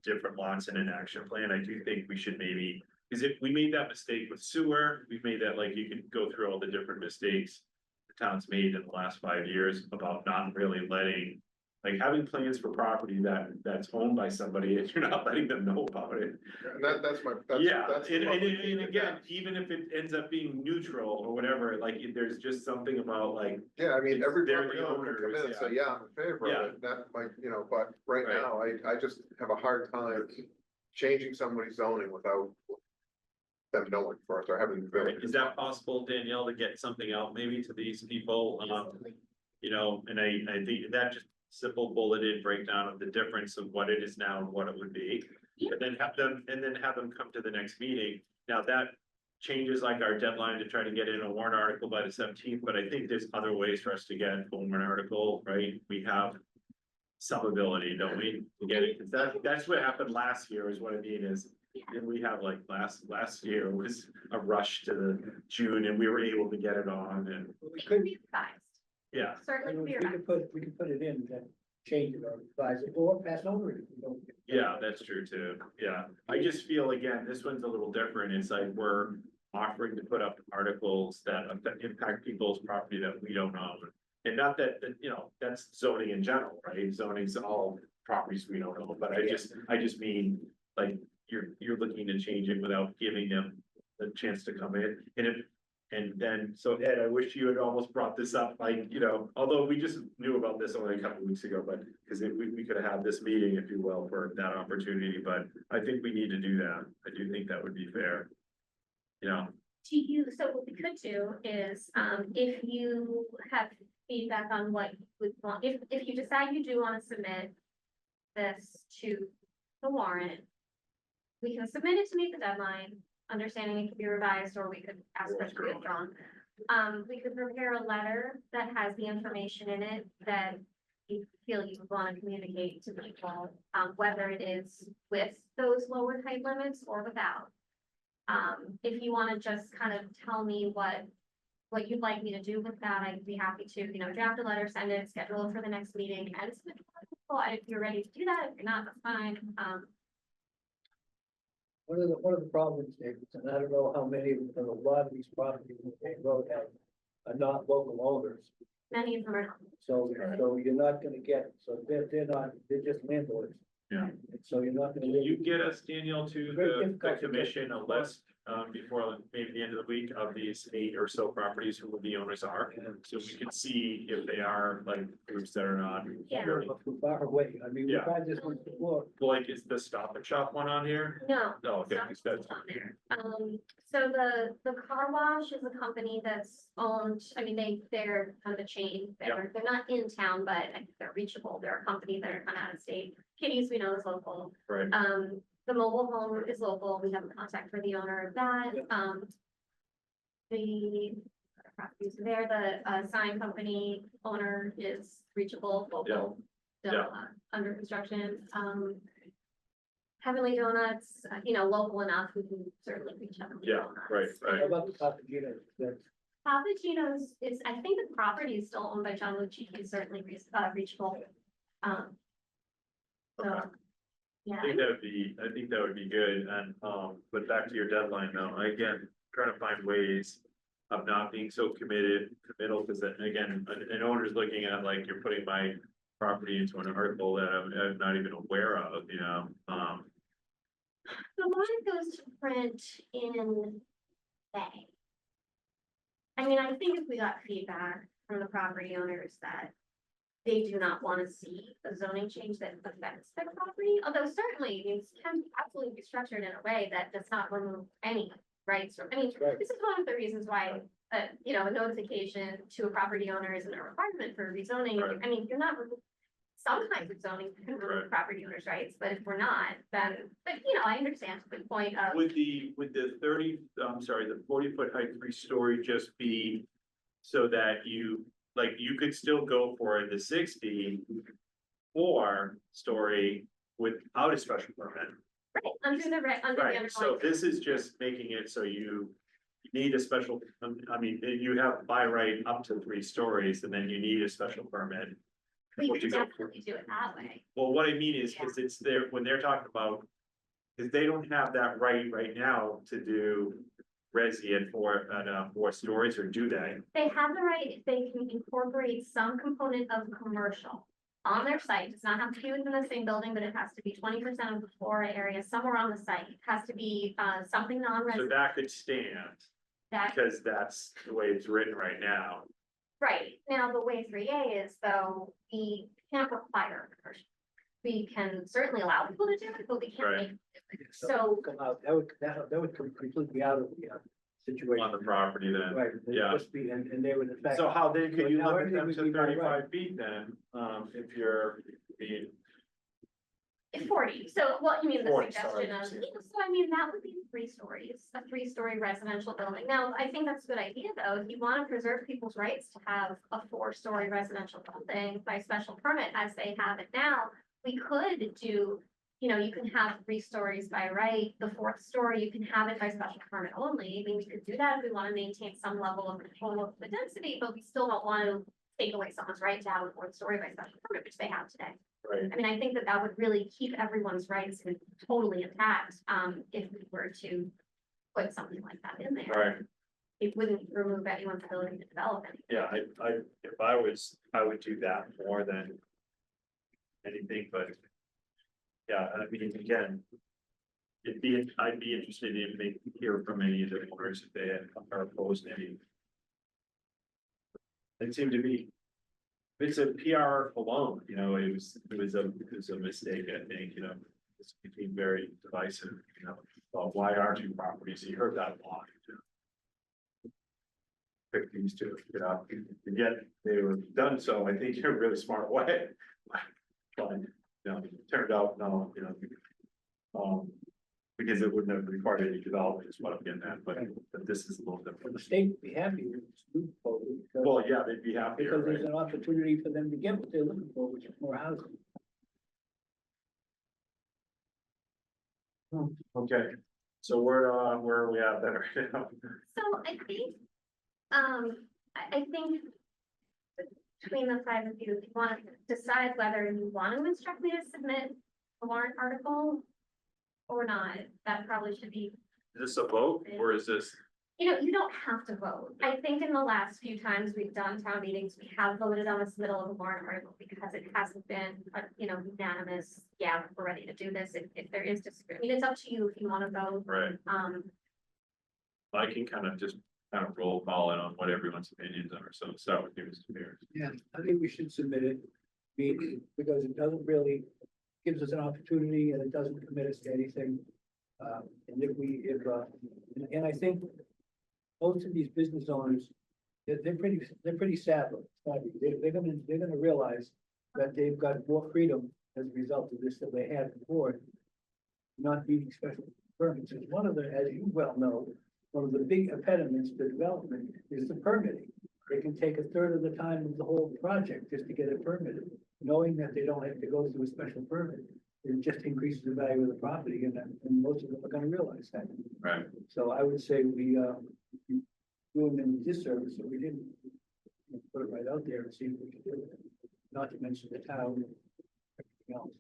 different lots in an action plan, I do think we should maybe, because if we made that mistake with sewer, we've made that, like, you can go through all the different mistakes the town's made in the last 5 years about not really letting, like, having plans for property that's owned by somebody and you're not letting them know about it.
And that's
Yeah,
that's
and
what we
again,
did.
even if it ends up being neutral or whatever, like, there's just something about like,
Yeah, I mean, every
They're
property
the
owner can come in and
owners,
say, yeah, I'm in favor
Yeah.
of it, that might, you know, but right
Right.
now, I just have a hard time changing somebody's zoning without them knowing first, or having.
is that possible, Danielle, to get something out maybe to these people? You know, and I think that just simple bulleted breakdown of the difference of what it is now and what it would be. But then have them come to the next meeting. Now that changes like our deadline to try to get in a warrant article by the 17th, but I think there's other ways for us to get a warrant article, right? We have some ability, don't we, to get it? 'Cause that's what happened last year is what I mean is, and we have like last year was a rush to the June and we were able to get it on and,
We
It
could,
could be revised,
yeah.
certainly could be
we
revised.
could put it in and change it or revise it or pass over it if we don't.
Yeah, that's true too. Yeah, I just feel again, this one's a little different. It's like we're offering to put up articles that impact people's property that we don't own. And not that, you know, that's zoning in general, right? Zoning's all properties we don't own, but I just mean, like, you're looking to change it without giving them the chance to come in, and then, so Ed, I wish you had almost brought this up, like, although we just knew about this only a couple weeks ago, but, because we could have had this meeting, if you will, for that opportunity, but I think we need to do that, I do think that would be fair.
Do you, so what we could do is, if you have feedback on what you would want, if you decide you do want to submit this to the warrant, we can submit it to meet the deadline, understanding it could be revised, or we could ask for it to be withdrawn. We could prepare a letter that has the information in it that you feel you would want to communicate to people, whether it is with those lower height limits or without. If you want to just kind of tell me what you'd like me to do with that, I'd be happy to, draft a letter, send it, schedule it for the next meeting, and submit it to people. If you're ready to do that, if you're not, that's fine.
One of the problems, David, and I don't know how many, a lot of these properties in the road are not local owners.
Many of them are not.
So you're not gonna get, so they're just landlords.
Yeah.
And so you're not gonna.
Can you get us, Daniel, to
Very
the
difficult to
commission
get.
a list, before maybe the end of the week of these 8 or so properties who the owners are? So we can see if they are like groups that are not.
Yeah.
They're too far away. I mean, we
Yeah.
tried this once before.
Like, is the Stop and Shop one on here?
No.
No, okay,
Stop.
because that's,
on there. So the car wash is a company that's owned, I mean, they're kind of a chain. They're not in town, but I think they're reachable. They're a company that are kind of out of state. Kitty's, we know, is local.
right,
The mobile home is local. We have a contact for the owner of that. The properties there, the sign company owner is reachable, local. Still,
Yeah.
under construction. Heavenly Donuts, local enough, we can certainly reach out.
Yeah, right.
How about the Papagino?
Papagino's is, I think the property is still owned by John Lucci, is certainly reachable. So,
Okay.
yeah.
I think that would be good, and, but back to your deadline though, again, trying to find ways of not being so committal, because then again, an owner's looking at like, you're putting my property into an article that I'm not even aware of,
The warrant goes to print in May. I mean, I think if we got feedback from the property owners that they do not want to see a zoning change that affects their property, although certainly it can absolutely be structured in a way that does not remove any rights from,
Right.
this is one of the reasons why, a notification to a property owner isn't a requirement for rezoning.
Right.
I mean, you're not, some kinds of zoning can remove
Right.
property owners' rights, but if we're not, then, but I understand the point of.
would the 40-foot height 3-story just be so that you could still go for the 64-story without a special permit?
Right, under the
Right, so
underlying.
this is just making it so you need a special, I mean, you have by right up to 3 stories, and then you need a special permit.
We
before
could
you go.
definitely do it that way.
Well, what I mean is, because it's there, when they're talking about, because they don't have that right now to do resi at 4 stories, or do they?
They have the right, if they can incorporate some component of commercial on their site. It does not have to be within the same building, but it has to be 20% of the floor area somewhere on the site. It has to be, something
So
non-residential
that could stand,
that,
because that's the way it's written right now.
right. Now, the way 3A is though, we can't require commercial. We can certainly allow people to do it, but we can't
Right.
make. So,
Come out, that would come completely out of the situation.
On the property then.
Right, they
Yeah.
must be, and they would in fact.
So how then could you
Now
limit them
everything
to
would be by right.
35 feet then, if you're being,
40, so what you mean the
40, sorry,
suggestion of, so I mean, that would be 3 stories, a 3-story residential building. Now, I think that's a good idea, though, if you want to preserve people's rights to have a 4-story residential building by special permit, as they have it now, we could do, you can have 3 stories by right, the 4th story, you can have it by special permit only. I mean, we could do that if we want to maintain some level of control of the density, but we still don't want to take away someone's right to have a 4th story by special permit, which they have today.
right?
I mean, I think that would really keep everyone's rights totally intact, if we were to put something like that in there.
Right,
It wouldn't remove anyone's ability to develop anything.
yeah, if I would do that more than anything, but. Yeah, I mean, again. I'd be interested in hear from any of the owners if they are opposed to any. It seemed to be. It's a PR alone, you know, it was a mistake, I think, you know, it's became very divisive, you know, well, why are two properties? You heard that a lot. Pick these two, you know, and yet they were done, so I think you're a really smart way. But, you know, it turned out, no, you know, because it wouldn't have required any development is what I'm getting at, but this is a little
For
different.
the state would be happy with this new proposal, because-
Well, yeah, they'd be happier,
because
right?
there's an opportunity for them to get what they're looking for, which is more housing.
Okay, so where are we at there right now?
So I think, I think between the five of you, if you want to decide whether you want to instruct me to submit a warrant article or not, that probably should be,
Is this a vote or is this?
you know, you don't have to vote. I think in the last few times we've done town meetings, we have voted on the submittal of a warrant article because it hasn't been, you know, unanimous. Yeah, we're ready to do this. If there is disagreement, I mean, it's up to you if you want to vote.
Right, I can kind of just roll call in on what everyone's opinions are, so start with you, Mr. Mayor.
Yeah, I think we should submit it, because it doesn't really, gives us an opportunity and it doesn't commit us to anything. And and I think most of these business owners, they're pretty savvy. They're gonna realize that they've got more freedom as a result of this than they had before. Not needing special permits is one of the, as you well know, one of the big impediments to development is the permitting. They can take a third of the time of the whole project just to get it permitted, knowing that they don't have to go through a special permit. It just increases the value of the property, and most of them are gonna realize that.
Right.
So I would say we doing them a disservice, so we didn't put it right out there and see if we could do it. Not to mention the town and everything else.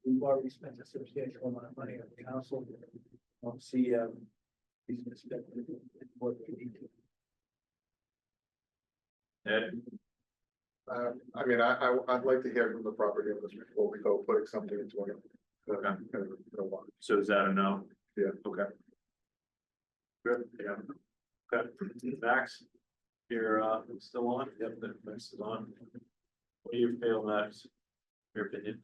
We've already spent a substantial amount of money on the council. I'll see, these missteps and what we need to.
Ed,
I mean, I'd like to hear from the property owners before we go putting something into it.
so is that a no?
Yeah.
Okay. Good, yeah. Okay, Max, you're still on? Yep, the Max is on. What do you feel, Max? Your opinion?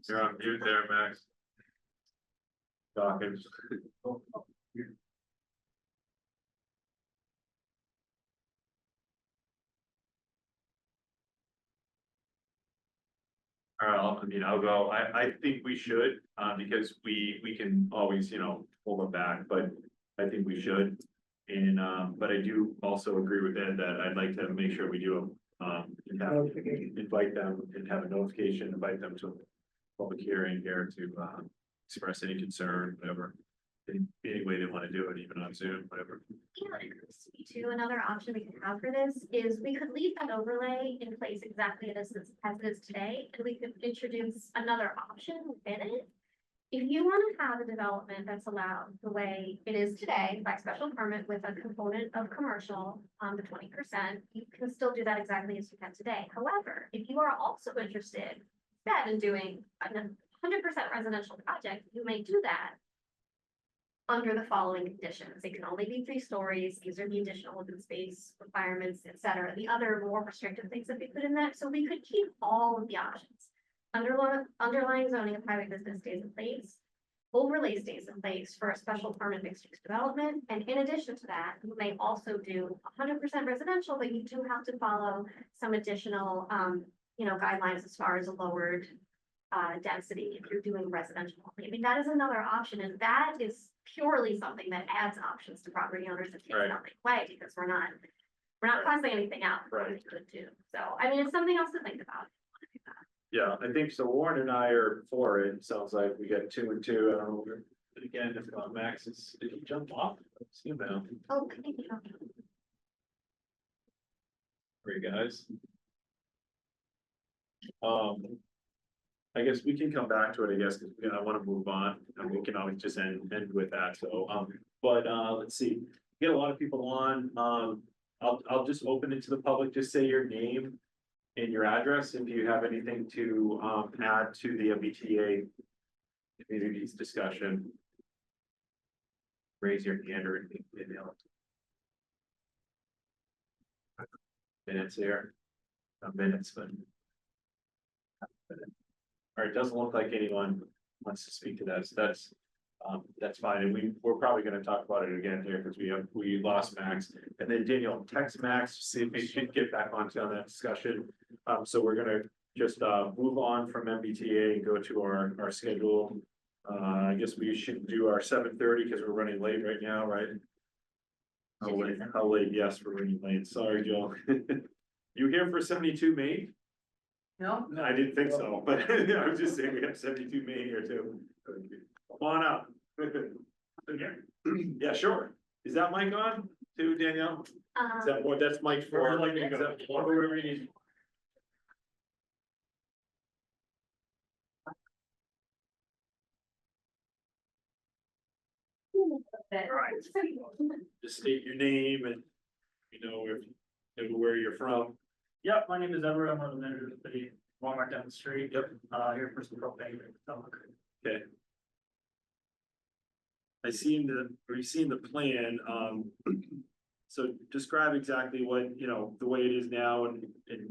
You're on mute there, Max. Talking. I'll go. I think we should, because we can always, you know, pull it back, but I think we should. And, but I do also agree with Ed that I'd like to make sure we do, and have, invite them and have a notification, invite them to a public hearing here to, express any concern, whatever. Any way they want to do it, even on Zoom, whatever.
You know, it occurs to me too, another option we could have for this is we could leave that overlay in place exactly as it is today, and we could introduce another option within it. If you want to have a development that's allowed the way it is today by special permit with a component of commercial, the 20%, you can still do that exactly as you can today. However, if you are also interested instead in doing a 100% residential project, you may do that under the following conditions. It can only be 3 stories. These are the additional open space requirements, et cetera. The other more restrictive things that we put in that. So we could keep all of the options. Underlying zoning of highway business stays in place. Overlay stays in place for a special permit mixed use development. And in addition to that, you may also do 100% residential, but you do have to follow some additional, you know, guidelines as far as a lowered density if you're doing residential only. I mean, that is another option, and that is purely something that adds options to property owners and takes
Right.
nothing away, because we're not crossing anything out.
Right.
We could do. So, I mean, it's something else to think about.
Yeah, I think so. Warren and I are for it. It sounds like we got 2 and 2. I don't know. But again, if Max is, did he jump off? See him now.
Oh, thank you.
For you guys. I guess we can come back to it, I guess, because I want to move on, and we can always just end with that. So, but let's see. We get a lot of people on. I'll just open it to the public, just say your name and your address, if you have anything to, add to the MBTA community's discussion. Raise your hand or email. Minutes here. Minutes, but. All right, doesn't look like anyone wants to speak to that, so that's fine, and we're probably gonna talk about it again here, because we lost Max. And then Daniel, text Max, see if he can get back onto that discussion. So we're gonna just, move on from MBTA and go to our schedule. I guess we should do our 7:30, because we're running late right now, right? How late? Yes, we're running late, sorry, Joe. You here for 72 Main?
No,
I didn't think so, but I was just saying we have 72 Main here too. Come on up. Yeah, sure. Is that mic on too, Danielle? Is that what, that's mic for? Is that whoever you need? Right. Just state your name and, where you're from.
Yep, my name is Edward. I'm one of the managers of the Walmart down the street.
Yep.
Here for some propane.
Okay. We've seen the plan, so describe exactly what, the way it is now and,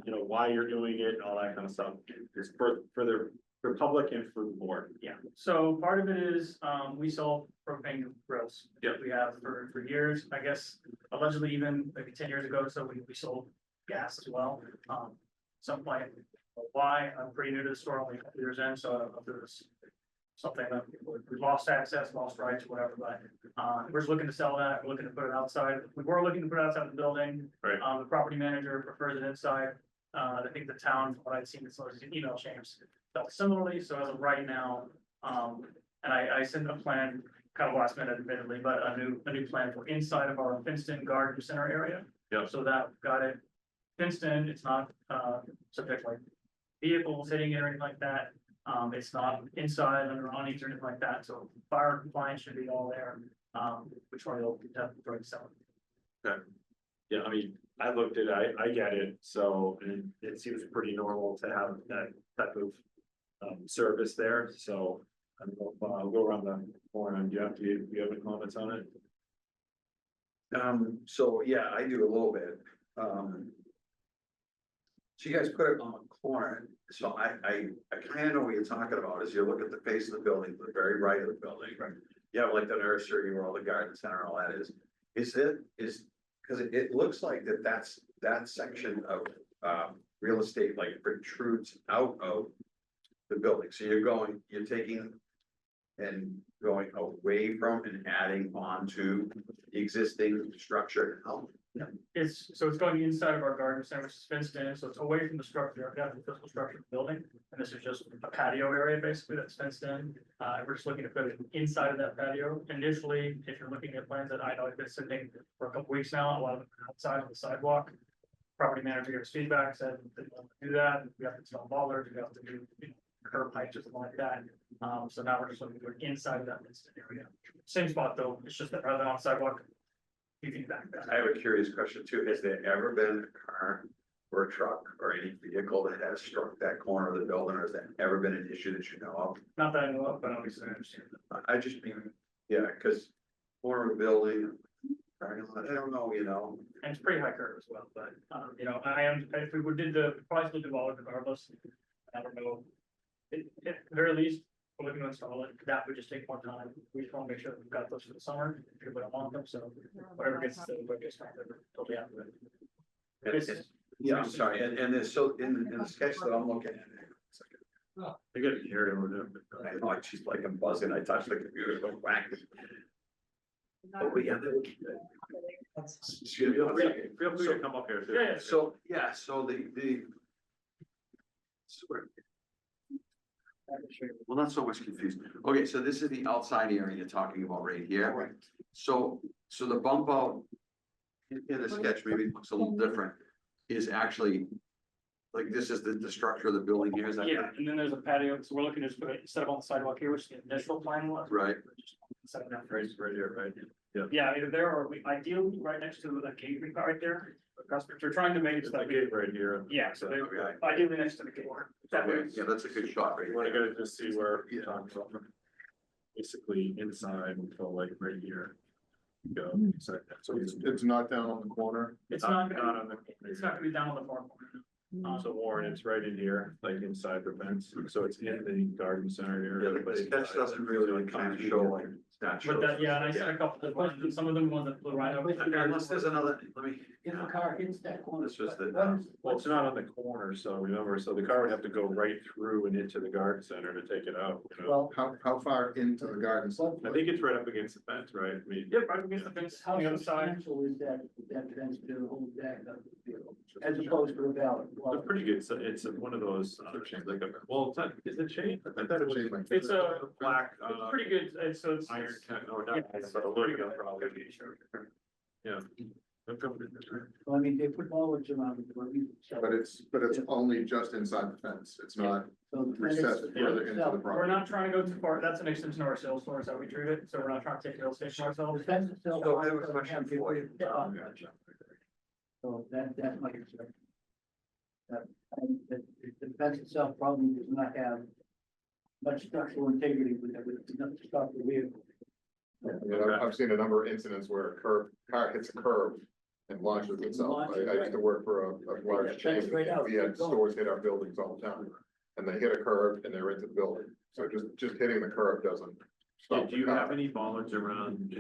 why you're doing it and all that kind of stuff. It's for the public and for the board.
Yeah, so part of it is, we sell propane grills.
Yep.
We have for years, I guess, allegedly even maybe 10 years ago, so we sold gas as well. Some point, why, I'm pretty new to the store, only a couple years in, so I don't know if there's something that we lost access, lost rights, whatever, but, we're just looking to sell that, we're looking to put it outside. We were looking to put it outside the building.
Right.
The property manager prefers it inside. I think the town, from what I've seen, as far as email chains, felt similarly, so as of right now, and I sent a plan, kind of last minute admittedly, but a new plan for inside of our fenced-in garden center area.
Yep.
So that got it fenced in, it's not, subject like vehicles hitting it or anything like that. It's not inside under awnings or anything like that, so fire compliance should be all there, which one will definitely sell.
Yeah, I mean, I looked at it, I get it, so, and it seems pretty normal to have that type of service there, so. I don't know if, I'll go around the horn, do you have any comments on it?
So yeah, I do a little bit. So you guys put it on the corner, so I kind of know what you're talking about, is you look at the face of the building, to the very right of the building. Right. You have like the nursery where all the garden center, all that is. Because it looks like that's that section of real estate like protrudes out of the building, so you're taking and going away from and adding on to the existing structure.
It's going inside of our garden center, which is fenced in, so it's away from the structure, the physical structure of the building. And this is just a patio area basically that's fenced in. We're just looking to put it inside of that patio. Initially, if you're looking at plans that I know I've been sitting for a couple weeks now, a lot of them are outside on the sidewalk. Property manager gives feedback, said they don't want to do that. We have to install ballers, we have to do curb height, just like that. So now we're just looking to put it inside of that fenced in area. Same spot though, it's just that rather than on sidewalk. You can back that.
I have a curious question too. Has there ever been a car or a truck or any vehicle that has struck that corner of the building, or has that ever been an issue that you know of?
Not that I know of, but obviously I understand that.
I just mean, yeah, because corner of the building, I don't know,
And it's pretty high curve as well, but, if we did the price would devolve regardless. I don't know. At the very least, we're looking to install it. That would just take more time. We just want to make sure that we've got those for the summer. People don't want them, so whatever gets the quickest, we're totally happy with it. It's-
yeah, I'm sorry, and there's so in the sketch that I'm looking at.
I got to hear it.
I know, she's like, I'm buzzing, I touched the computer, go whack. Oh, yeah, that would be good. Excuse me,
Feel
one
free
second.
to come up here. Too.
Yeah.
So well, not so much confused. Okay, so this is the outside area you're talking about right here.
Correct.
So the bump out in the sketch, maybe it looks a little different, is actually like, this is the structure of the building here, is that?
Yeah, and then there's a patio, so we're looking to just put it set up on the sidewalk here, which the initial plan was.
Right.
We're just setting that
Right here, right.
Yeah, either there or we ideally right next to the gate we got right there. The customers are trying to make it so that we,
right here.
yeah, so they
Okay.
ideally next to the gate.
Yeah, that's a good shot right
You wanna
there.
go just see where you're talking about. Basically inside until like right here. Go. So
It's not down on the corner.
It's not
not
gonna,
on the.
it's not gonna be down on the far corner.
So Warren, it's right in here, like inside the fence, so it's in the garden center
Yeah,
area.
but the sketch doesn't really kind of show like that.
But that, yeah, and I said a couple of ones, and some of them ones that flew right over.
Unless there's another, let me.
If a car hits that corner.
It's just that,
what is-
Well, it's not on the corner, so remember, so the car would have to go right through and into the garden center to take it out, you know?
Well,
How far into the garden?
I think it's right up against the fence, right? I mean,
Yep, right against the fence
how
on the other side.
substantial is that fence to hold back the field, as opposed to a ballot? Well,
it's pretty good, so it's one of those, like a, well, it's not, is it shade? I thought it was.
It's a
Black,
It's pretty good, it's, so it's.
iron, or
Yeah,
not,
it's
but a
pretty
little
good.
probably. Yeah.
I mean, they put bollards around it, but we.
But it's only just inside the fence. It's not
So the fence
recessed further into the
itself-
We're
property.
not trying to go too far, that's an extension of our sales floor, is how we treat it, so we're not trying to take the real estate ourselves.
The fence itself.
So I have a question for you.
So that's my concern. The fence itself probably does not have much structural integrity with it, it's enough to stop the vehicle.
I mean, I've seen a number of incidents where car hits a curb and launches itself. I used to work for a large chain.
That's right out.
We had stores hit our buildings all the time. And they hit a curb and they're into the building. So just hitting the curb doesn't stop.
Do you have any bollards around,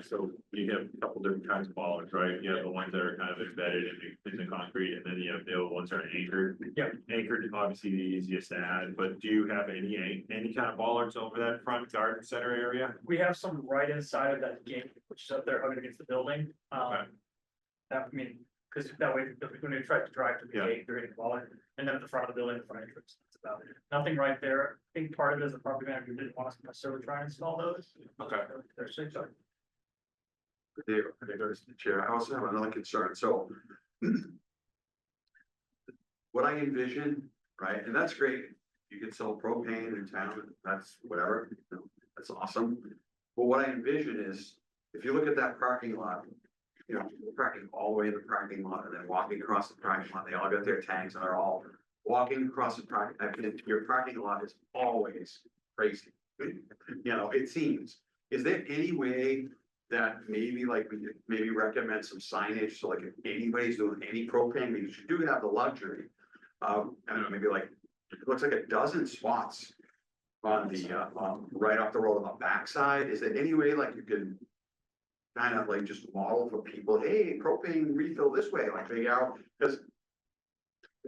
so you have a couple different kinds of bollards, right? You have the ones that are kind of embedded in the concrete, and then you have the other ones that are anchored.
Yeah.
Anchored is obviously the easiest to add, but do you have any kind of bollards over that front garden center area?
We have some right inside of that gate, which is up there hugging against the building,
Okay.
that, I mean, cause that way, when you try to drive to the
Yeah.
gate, you're getting bollards. And then at the front of the building, the front entrance, that's about it. Nothing right there. I think part of it is the property manager didn't want us to necessarily try and install those.
Okay.
They're six, so.
There goes the chair. I also have another concern, so. What I envision, right, and that's great, you can sell propane in town, that's whatever, you know, that's awesome. But what I envision is, if you look at that parking lot, you know, people parking all the way in the parking lot and then walking across the parking lot, they all got their tanks and they're all walking across the parking, I mean, your parking lot is always crazy. You know, it seems, is there any way that maybe like we could maybe recommend some signage, so like if anybody's doing any propane, because you do have the luxury. I don't know, maybe like, it looks like a dozen spots on the, right off the road on the backside. Is there any way like you can kind of like just model for people, hey, propane refill this way, like figure out, because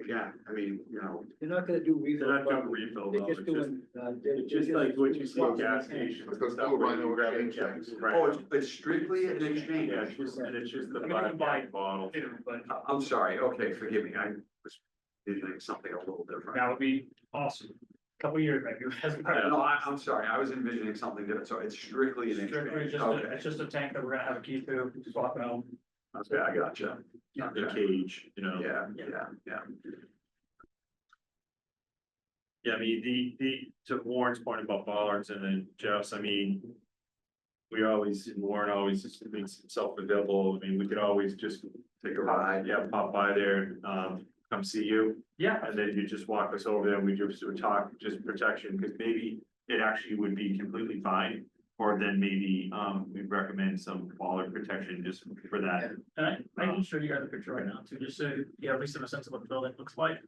again, I mean, you know,
They're not gonna do refill.
They're not doing
properly.
refill,
They're
though,
just
it's just-
doing,
It's just like what you see in gas stations.
It's those
and stuff
blue
where
vinyl
you grab
exchange
it,
things.
right.
oh, it's strictly an exchange.
Yeah, it's just, and it's just the
I mean, you can buy-
black bottle.
But
I'm sorry, okay, forgive me, I was envisioning something a little different.
that would be awesome. Couple years maybe.
No, I'm sorry, I was envisioning something different, so it's strictly an
Strictly
exchange,
just,
okay,
it's just a tank that we're gonna have a key to swap out.
okay, I gotcha.
The
Okay.
cage, you know.
Yeah.
Yeah, I mean, to Warren's point about bollards and then Jeff's, I mean. Warren always just makes himself available, I mean, we could always just
Take a ride.
yeah, pop by there, come see you.
Yeah,
And then you just walk us over there and we just would talk, just protection, because maybe it actually would be completely fine. Or then maybe, we'd recommend some bollard protection just for that.
and I can show you guys a picture right now too, just so you have at least have a sense of what the building looks like.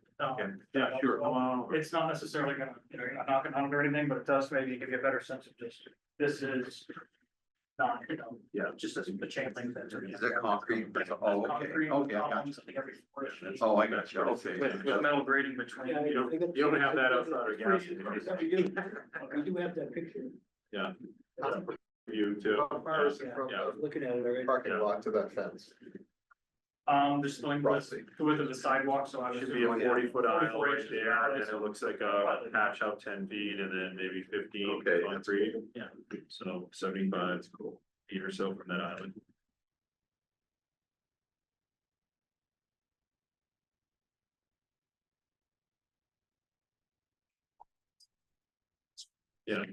Yeah, sure, come on over.
It's not necessarily gonna, you know, you're not knocking on it or anything, but it does maybe give you a better sense of just, this is. Not, you know,
Yeah.
just as the chain link fence.
Is that concrete? Oh, okay.
Concrete,
Okay, I got
columns, I think every 4 inches.
Oh, I got you, okay.
With metal grating between,
Yeah,
you know,
they got-
you don't have that outside our gas
We
station.
do have that picture.
Yeah. You too.
How far is it from
Yeah.
I was looking at it already.
the parking lot to that fence?
just the length of the width of the sidewalk, so I was.
Should be a 40-foot aisle
44
right
inches
there,
wide,
and
so-
it looks like a patch out 10 feet and then maybe 15
Okay,
on
that's
three.
cool.
Yeah.
So 75 feet or so from that island. Yeah.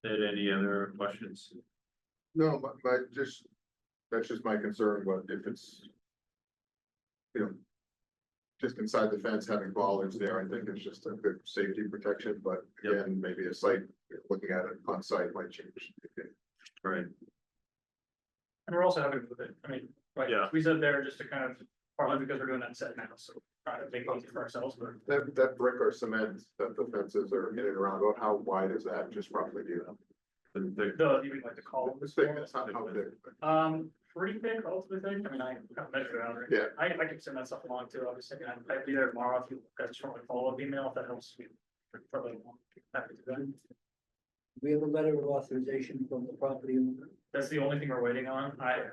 Ed, any other questions?
No, that's just my concern, but if it's. You know. Just inside the fence, having bollards there, I think it's just a good safety protection, but
Yep.
again, maybe a site, looking at it on site might change.
Right.
And we're also happy with it, I mean, right,
Yeah.
we said there just to kind of, partly because we're doing that set now, so try to make it easy for ourselves, but.
That brick or cement that the fences are getting around, about how wide is that, just roughly, do you know?
You mean like the column?
It's thick, it's not how big.
Pretty thick, relatively thick, I mean, I haven't measured it out, right?
Yeah.
I can send that stuff along too, obviously, and I'd be there tomorrow if you guys just want a follow-up email, if that helps me. Probably happy to do that.
We have a letter of authorization from the property owner.
That's the only thing we're waiting on. I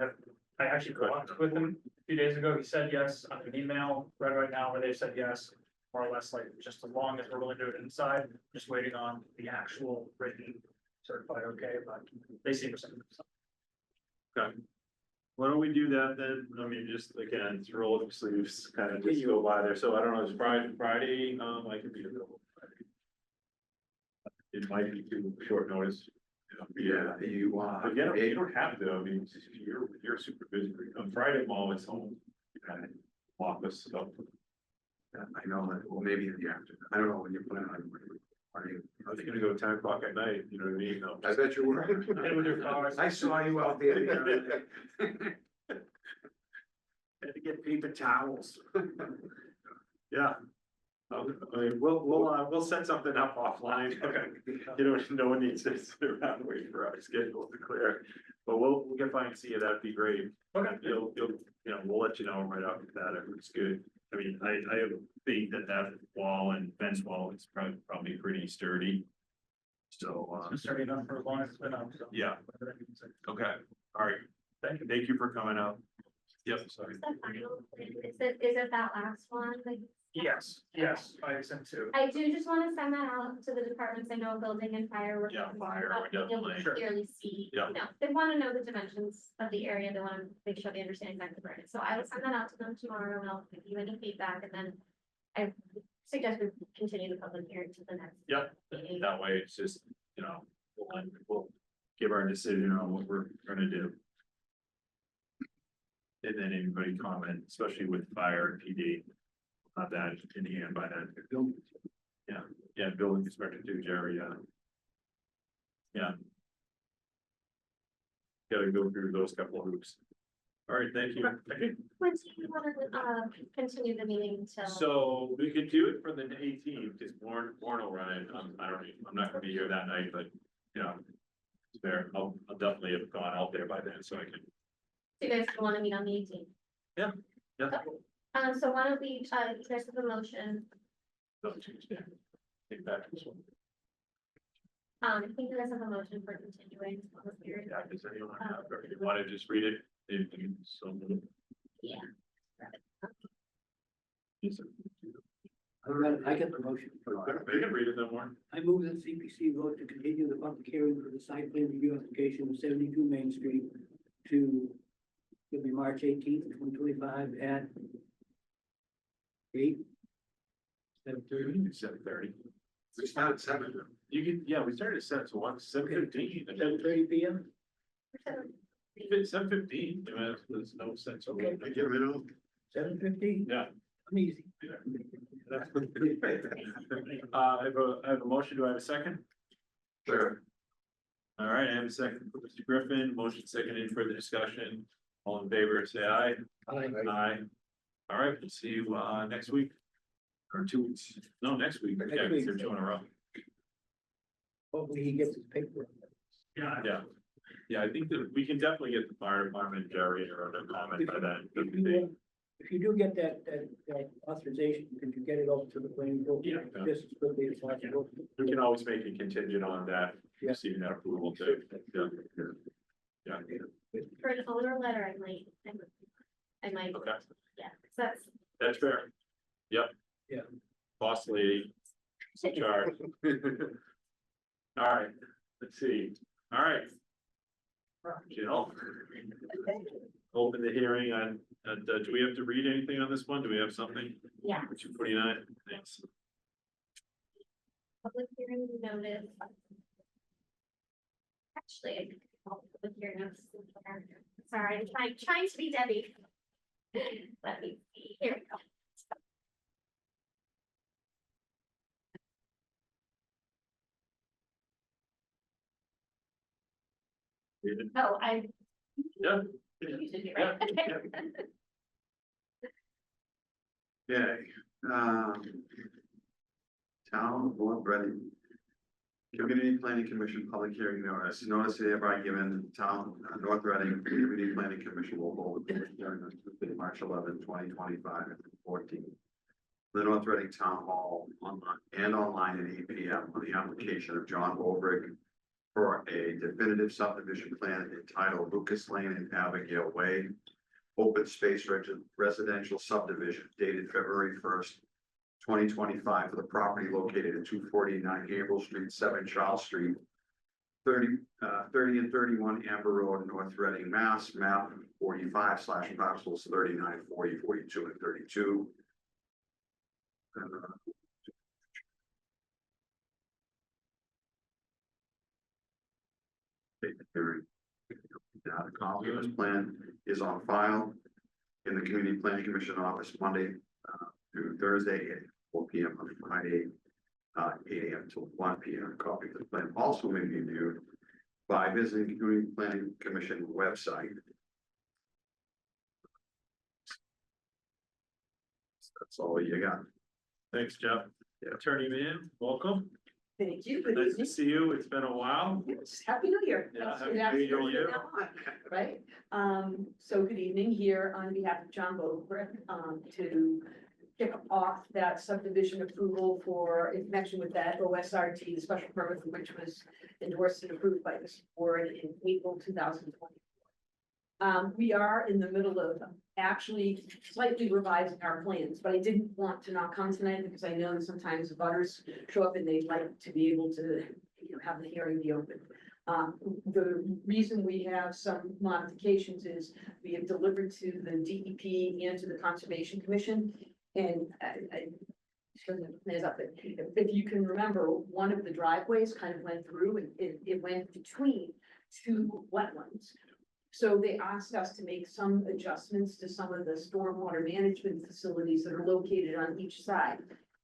actually talked with him a few days ago. He said yes on an email right now where they said yes. More or less like just as long as we're willing to do it inside, just waiting on the actual written certified okay, but they seem to say.
Okay. Why don't we do that then? I mean, just again, it's roll up your sleeves, kind of just go by there. So I don't know, it's Friday, I could be available Friday. It might be too short notice.
Yeah, you,
But you don't have to, I mean, you're super busy. On Friday, I'm always home. You kind of office stuff.
I know, that. Well, maybe in the afternoon, I don't know when you plan on. Are you?
I think I'm gonna go 10 o'clock at night, you know what I mean? No.
I bet you were.
And with your cars.
I saw you out there. the other day.
Had to get paper towels. Yeah. I mean, we'll set something up offline.
Okay.
You know, no one needs to sit around waiting for our schedule to clear, but we'll get fine and see you, that'd be great.
Okay.
We'll let you know right off the bat if it's good. I mean, I think that wall and fence wall is probably pretty sturdy. So,
It's already enough for as long as it's been up, so.
yeah, okay, all right, thank you for coming out. Yep, sorry.
Is that final? Is it that last one? Like,
Yes, I sent two.
I do just want to send that out to the departments. I know building and fire. We're
Yeah,
looking
fire,
for,
we're
but you'll
definitely-
clearly see,
Yeah.
they want to know the dimensions of the area. They want to make sure they understand exactly where it is. So I will send that out to them tomorrow and I'll give you any feedback and then I suggest we continue the public hearing to the next.
Yep, that way it's just, we'll give our decision on what we're gonna do. And then anybody comment, especially with fire and PD, have that in hand by then. Yeah, building inspector too, Jerry, yeah. Gotta go through those couple of hoops. All right, thank you.
When do you want to continue the meeting till?
So we could do it for the 18th, because Warren will run it. I'm not gonna be here that night, but, it's fair. I'll definitely have gone out there by then, so I can.
You guys want to meet on the 18th?
Yeah.
So why don't we, you guys have a motion,
No, Tuesday. Take back this one.
I think you guys have a motion for continuing the public hearing.
Yeah, does anyone have, or you want to just read it? So.
Yeah.
I get the motion.
They can read it then, Warren.
I move that CPC vote to continue the public hearing for the site plan review application of 72 Main Street to, it'll be March 18th, 2025 at 8. 7:30.
7:30.
We started at 7.
You can, yeah, we started at 7:15.
7:30 p.m.
7:15, there's no sense.
Okay.
I give it up.
7:15.
Yeah.
I'm easy.
I have a motion, do I have a second?
Sure.
All right, I have a second for Mr. Griffin, motion second, any further discussion, all in favor, say aye. Aye. All right, we'll see you, next week. Or 2 weeks, no, next week,
Next
yeah,
week.
they're 2 in a row.
Hopefully he gets his paper.
Yeah, I think that we can definitely get the fire department, Jerry, or other comment by then.
If you do get that authorization, can you get it over to the planning board?
Yeah.
Just as quickly as possible.
We can always make a contingent on that,
Yeah.
receiving that approval too. Yeah,
For an owner letter, I might,
okay,
yeah, so
that's fair. Yep.
Yeah.
Boss lady, in charge. All right, let's see, all right. Jill. Open the hearing on, do we have to read anything on this one? Do we have something?
yeah,
249, thanks.
public hearing notice. Actually, I think I'll put your notes in there. Sorry, I'm trying to be Debbie. Let me see, here we go. Oh, I.
Yeah.
You should be right.
Okay, Town of North Reading. Community Planning Commission Public Hearing Notice. Notice hereby given Town North Reading Community Planning Commission will hold a public hearing on Tuesday, March 11, 2025 at 14. The North Reading Town Hall online at 8 p.m. on the application of John Olbrich for a definitive subdivision plan entitled Lucas Lane and Abigail Way, open space residential subdivision dated February 1st, 2025 for the property located at 249 Gable Street, 7 Charles Street, 30 and 31 Amber Road, North Reading, Mass, map 45/parcels 39, 40, 42, and 32. The copy of this plan is on file in the Community Planning Commission office Monday through Thursday at 4 p.m. on Friday, 8 a.m. till 1 p.m. A copy of the plan also may be viewed by visiting the Community Planning Commission website. That's all you got.
Thanks, Jeff.
Yeah.
Attorney Man, welcome.
Thank you. Good
Nice to
evening.
see you. It's been a while.
Yes, Happy New Year.
Yeah,
That's
Happy
good
New Year to
afternoon
you.
now on, right? So good evening here on behalf of John Bobrick, to kick off that subdivision approval for, in connection with that OSRT, the special permit for which was endorsed and approved by this board in April 2020. We are in the middle of actually slightly revising our plans, but I didn't want to not come tonight because I know that sometimes the butters show up and they'd like to be able to, have the hearing be open. The reason we have some modifications is we have delivered to the DEP and to the Conservation Commission. And I shouldn't have plans up, but if you can remember, one of the driveways kind of went through and it went between two wetlands. So they asked us to make some adjustments to some of the stormwater management facilities that are located on each side.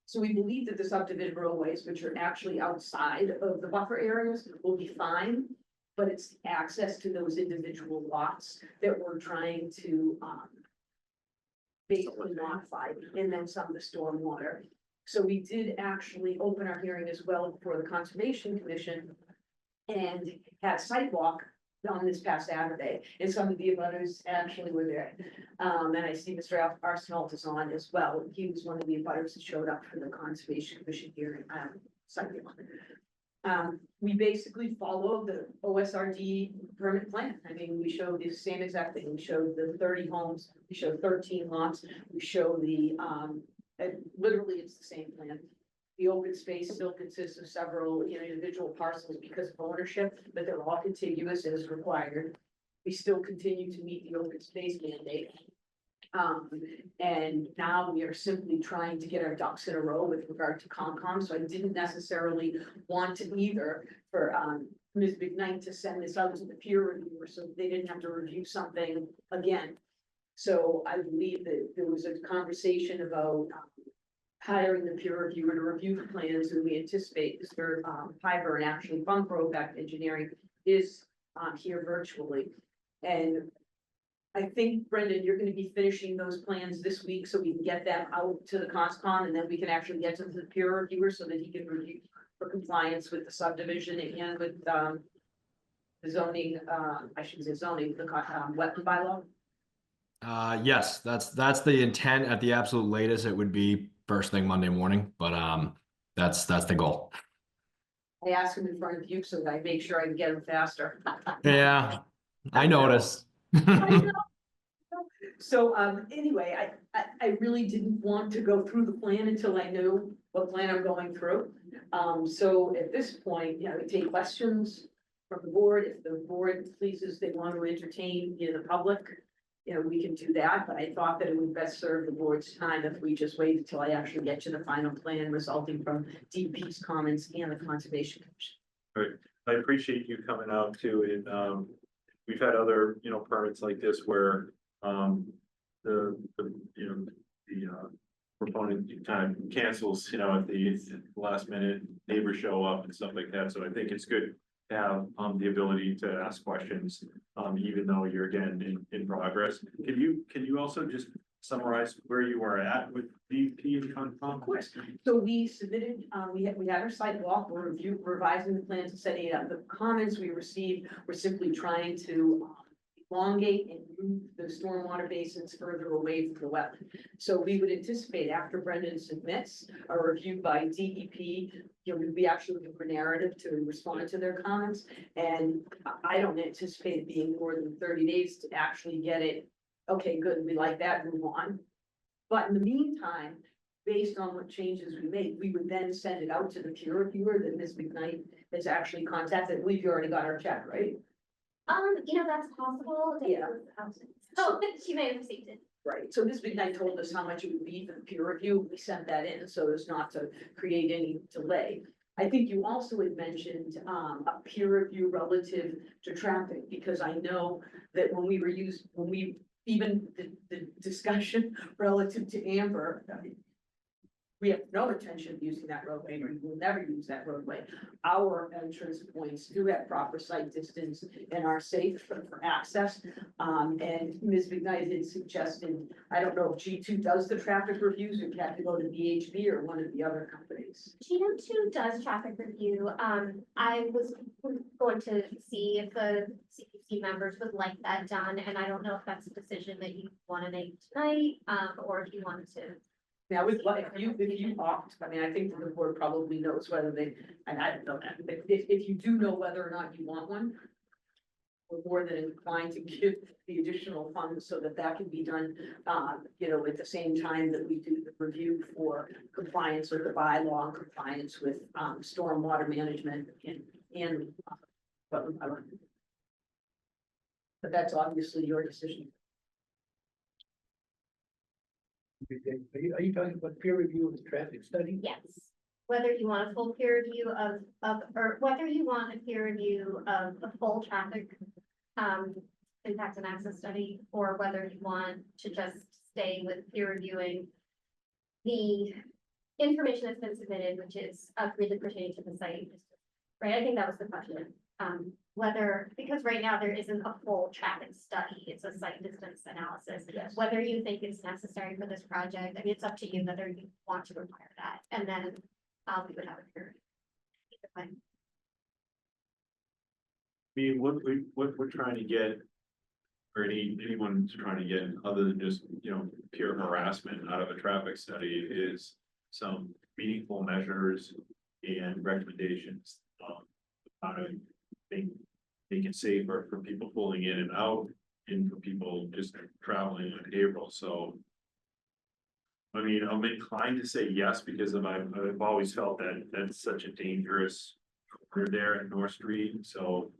So we believe that the subdivision roadways, which are actually outside of the buffer areas, will be fine. But it's access to those individual lots that we're trying to basically modify, and then some of the stormwater. So we did actually open our hearing as well before the Conservation Commission and had a sidewalk on this past Saturday, and some of the abutters actually were there. And I see Mr. Arsenault is on as well. He was one of the abutters that showed up for the Conservation Commission hearing, sidewalk. We basically follow the OSRD permit plan. I mean, we showed the same exact thing. We showed the 30 homes, we showed 13 lots, we show the, literally it's the same plan. The open space still consists of several individual parcels because of ownership, but they're all contiguous as required. We still continue to meet the open space mandate. And now we are simply trying to get our ducks in a row with regard to COMCOM, so I didn't necessarily want to either for Ms. McKnight to send this out to the peer reviewer, so they didn't have to review something again. So I believe that there was a conversation about hiring the peer reviewer to review the plans, and we anticipate Mr. Piper and actually Funk Back Engineering is here virtually. And I think, Brendan, you're gonna be finishing those plans this week, so we can get them out to the COSCON, and then we can actually get them to the peer reviewer so that he can review for compliance with the subdivision and with the zoning, I shouldn't say zoning, the wetland bylaw.
Yes, that's the intent. At the absolute latest, it would be first thing Monday morning, but that's the goal.
I asked him in front of you so that I make sure I can get him faster.
Yeah, I noticed.
So, anyway, I really didn't want to go through the plan until I knew what plan I'm going through. So at this point, we take questions from the board. If the board pleases, they want to entertain in the public, we can do that, but I thought that it would best serve the board's time if we just wait until I actually get to the final plan resulting from DEP's comments and the Conservation Commission.
I appreciate you coming out too, and, we've had other, permits like this where, the proponent kind of cancels, at the last minute, neighbors show up and stuff like that, so I think it's good to have, the ability to ask questions, even though you're again in progress. Can you also just summarize where you are at with DP and Concom?
Of course. So we submitted, we had our site walk, we're revising the plans and setting it up. The comments we received were simply trying to elongate and move the stormwater basins further away from the wetland. So we would anticipate after Brendan submits a review by DEP, we actually give a narrative to respond to their comments. And I don't anticipate it being more than 30 days to actually get it. Okay, good, we like that, move on. But in the meantime, based on what changes we make, we would then send it out to the peer reviewer that Ms. McKnight has actually contacted. I believe you already got our check, right?
That's possible.
Yeah.
Oh, she may have received it.
Right, so Ms. McKnight told us how much it would be for the peer review. We sent that in so as not to create any delay. I think you also had mentioned a peer review relative to traffic, because I know that when we even the discussion relative to Amber, we have no intention of using that roadway, or we will never use that roadway. Our entrance points do have proper site distance and are safe for access. And Ms. McKnight had suggested, I don't know if G2 does the traffic reviews, or you have to go to VHB or one of the other companies.
G2 does traffic review. I was going to see if the CPC members would like that done, and I don't know if that's a decision that you want to make tonight, or if you wanted to.
Now, if you opt, I mean, I think that the board probably knows whether they, and I don't know that, but if you do know whether or not you want one, we're more than inclined to give the additional funds so that that can be done, at the same time that we do the review for compliance with the bylaw, and compliance with, stormwater management and. But that's obviously your decision.
Are you talking about peer review of the traffic study?
Yes, whether you want a full peer review or whether you want a peer review of the full traffic impact and access study, or whether you want to just stay with peer reviewing the information that's been submitted, which is really pertaining to the site, right? I think that was the question. Because right now there isn't a full traffic study, it's a site distance analysis.
Yes.
Whether you think it's necessary for this project, I mean, it's up to you whether you want to require that, and then we would have a peer review.
I mean, what we're trying to get, or anyone's trying to get, other than just, pure harassment out of a traffic study, is some meaningful measures and recommendations. How to make it safer for people pulling in and out, and for people just traveling in April, so. I mean, I'm inclined to say yes, because I've always felt that that's such a dangerous corner there at North Street, so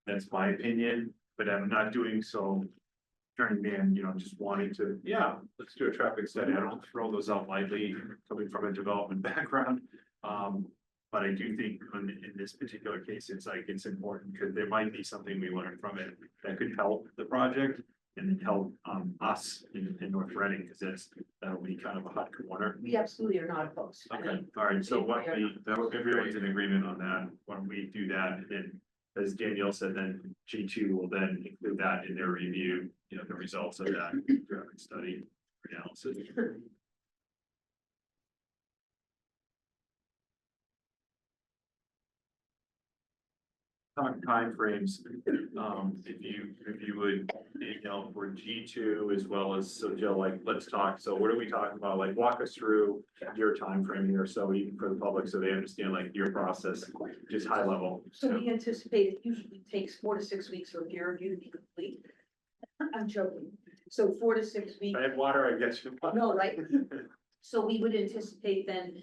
that's my opinion, but I'm not doing so. Turning man, just wanting to, let's do a traffic study. I don't throw those out lightly, coming from a development background. But I do think in this particular case, it's important, because there might be something we learn from it that could help the project and help us in North Reading, because that'll be kind of a hot corner.
We absolutely are not opposed.
Okay, all right, so everyone's in agreement on that. When we do that, and then, as Danielle said, then G2 will then include that in their review, the results of that traffic study analysis. Timeframes, if you would, for G2 as well as, so Jill, let's talk, so what are we talking about, walk us through your timeframe here, so even for the public, so they understand your process, just high level.
So we anticipate it usually takes 4 to 6 weeks for peer review to be complete. I'm joking. So 4 to 6 weeks.
I had water, I guess.
No, right. So we would anticipate then,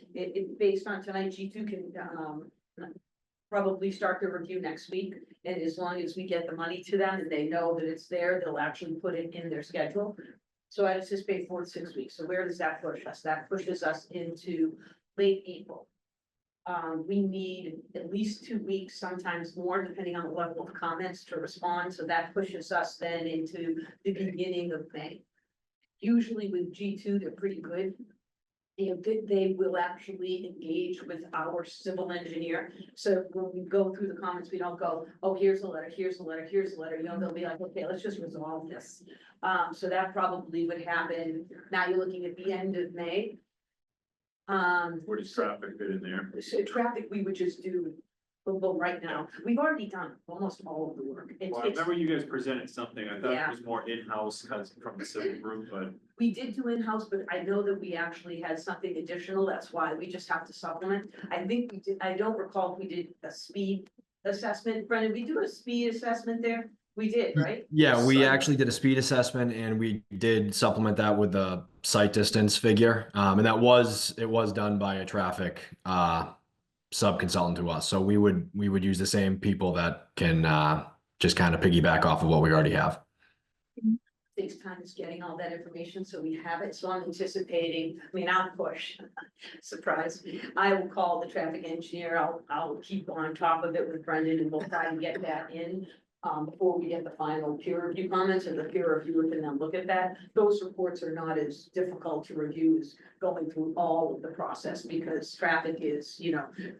based on tonight, G2 can, probably start the review next week. And as long as we get the money to them and they know that it's there, they'll actually put it in their schedule. So I anticipate 4 to 6 weeks. So where does that push us? That pushes us into late April. We need at least 2 weeks, sometimes more, depending on the level of comments to respond, so that pushes us then into the beginning of May. Usually with G2, they're pretty good. They will actually engage with our civil engineer. So when we go through the comments, we don't go, oh, here's a letter, here's a letter, here's a letter, they'll be like, okay, let's just resolve this. So that probably would happen, now you're looking at the end of May.
Where does traffic fit in there?
So traffic, we would just do, well, right now, we've already done almost all of the work.
Well, I remember you guys presented something, I thought
Yeah.
it was more in-house, cause from the civil group, but.
We did do in-house, but I know that we actually had something additional, that's why we just have to supplement. I think we did, I don't recall if we did a speed assessment, Brendan, we do a speed assessment there? We did, right?
Yeah, we
Site-
actually did a speed assessment and we did supplement that with the site distance figure. And it was done by a traffic sub-consultant to us. So we would use the same people that can just kind of piggyback off of what we already have.
Takes time is getting all that information, so we have it, so I'm anticipating, I mean, I'll push. Surprise, I will call the traffic engineer, I'll keep on top of it with Brendan and we'll try and get that in. Before we get the final peer review comments and the peer reviewer can then look at that. Those reports are not as difficult to review as going through all of the process because traffic is,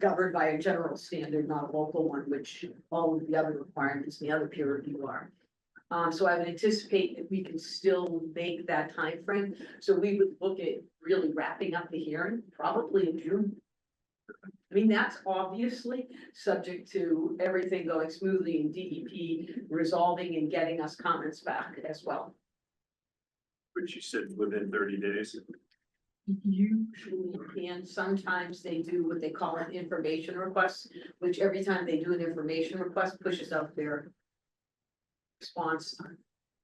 governed by a general standard, not a local one, which all of the other requirements, and the other peer review are. So I would anticipate that we can still make that time frame. So we would look at really wrapping up the hearing, probably in June. I mean, that's obviously subject to everything going smoothly and DEP resolving and getting us comments back as well.
Which you said within 30 days.
Usually, and sometimes they do what they call an information request, which every time they do an information request pushes up their response time.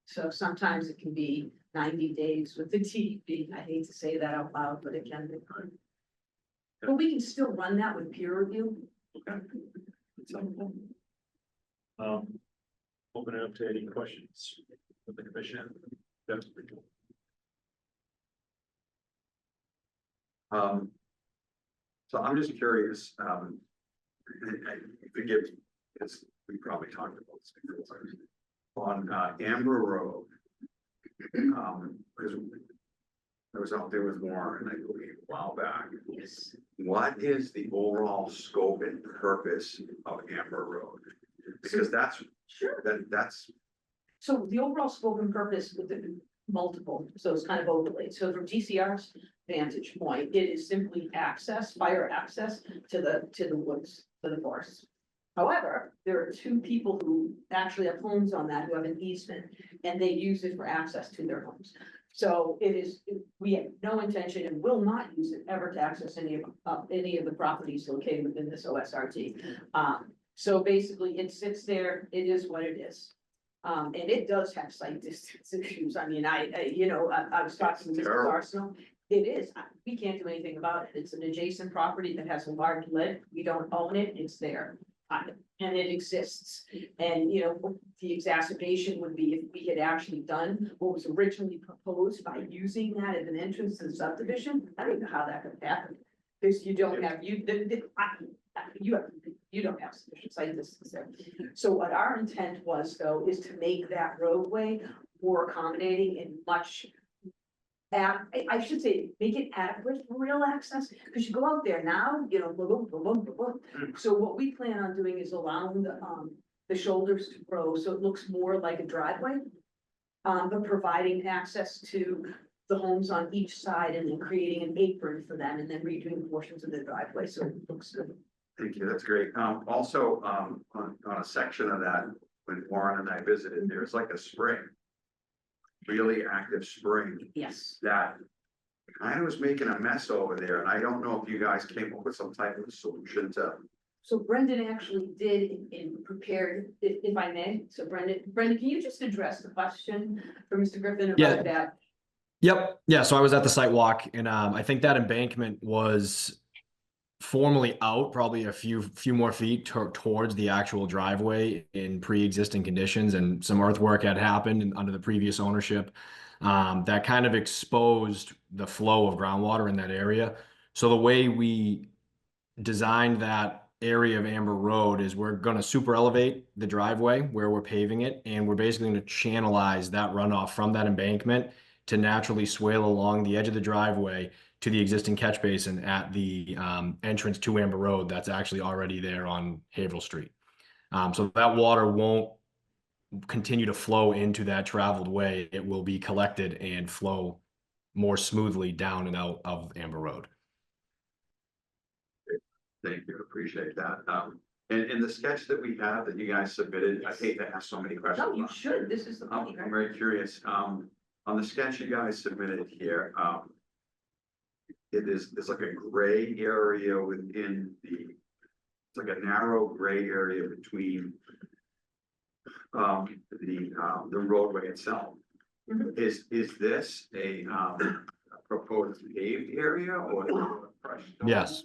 So sometimes it can be 90 days with the DEP. I hate to say that out loud, but it can be. But we can still run that with peer review.
Open it up to any questions with the commission.
So I'm just curious, forgive me, because we probably talked about this before. On Amber Road. Because I was out there with Warren, I believe, a while back.
Yes.
What is the overall scope and purpose of Amber Road? Because that's,
Sure.
that's,
So the overall scope and purpose with the multiple, so it's kind of overlaid. So from DCR's vantage point, it is simply access, fire access to the woods, to the forests. However, there are 2 people who actually have homes on that who have an easement and they use it for access to their homes. So we have no intention and will not use it ever to access any of the properties located within this OSRT. So basically it sits there, it is what it is. And it does have site distance issues. I mean, I was talking to Mr.
Terrible.
Arsenal. It is, we can't do anything about it. It's an adjacent property that has a large lid. We don't own it, it's there. And it exists. And, the exacerbation would be if we had actually done what was originally proposed by using that as an entrance to the subdivision. I don't know how that could happen. Because you don't have, you don't have sufficient site distance there. So what our intent was though, is to make that roadway more accommodating and much. I should say, make it adequate for real access, because you go out there now, boom, boom, boom, boom, boom. So what we plan on doing is allowing the shoulders to grow, so it looks more like a driveway. But providing access to the homes on each side and then creating an apron for them and then redoing portions of the driveway, so it looks good.
thank you, that's great. Also, on a section of that, when Warren and I visited, there's like a spring. Really active spring
Yes.
that kind of was making a mess over there, and I don't know if you guys came up with some type of solution to.
So Brendan actually did and prepared, if I may, so Brendan, can you just address the question for Mr. Griffin
Yeah.
about that?
Yep. Yeah. So I was at the site walk and I think that embankment was formally out probably a few more feet towards the actual driveway in pre-existing conditions, and some earthwork had happened under the previous ownership that kind of exposed the flow of groundwater in that area. So the way we designed that area of Amber Road is we're gonna super elevate the driveway where we're paving it, and we're basically gonna channelize that runoff from that embankment to naturally swale along the edge of the driveway to the existing catch basin at the entrance to Amber Road that's actually already there on Haverhill Street. So that water won't continue to flow into that traveled way. It will be collected and flow more smoothly down and out of Amber Road.
Thank you, appreciate that. And in the sketch that we have that you guys submitted, I hate to ask so many questions.
No, you should, this is the meeting,
I'm
right?
very curious, on the sketch you guys submitted here, there's like a gray area within it's like a narrow gray area between the roadway itself.
Mhm.
Is this a proposed paved area or is it a fresh stone?
Yes.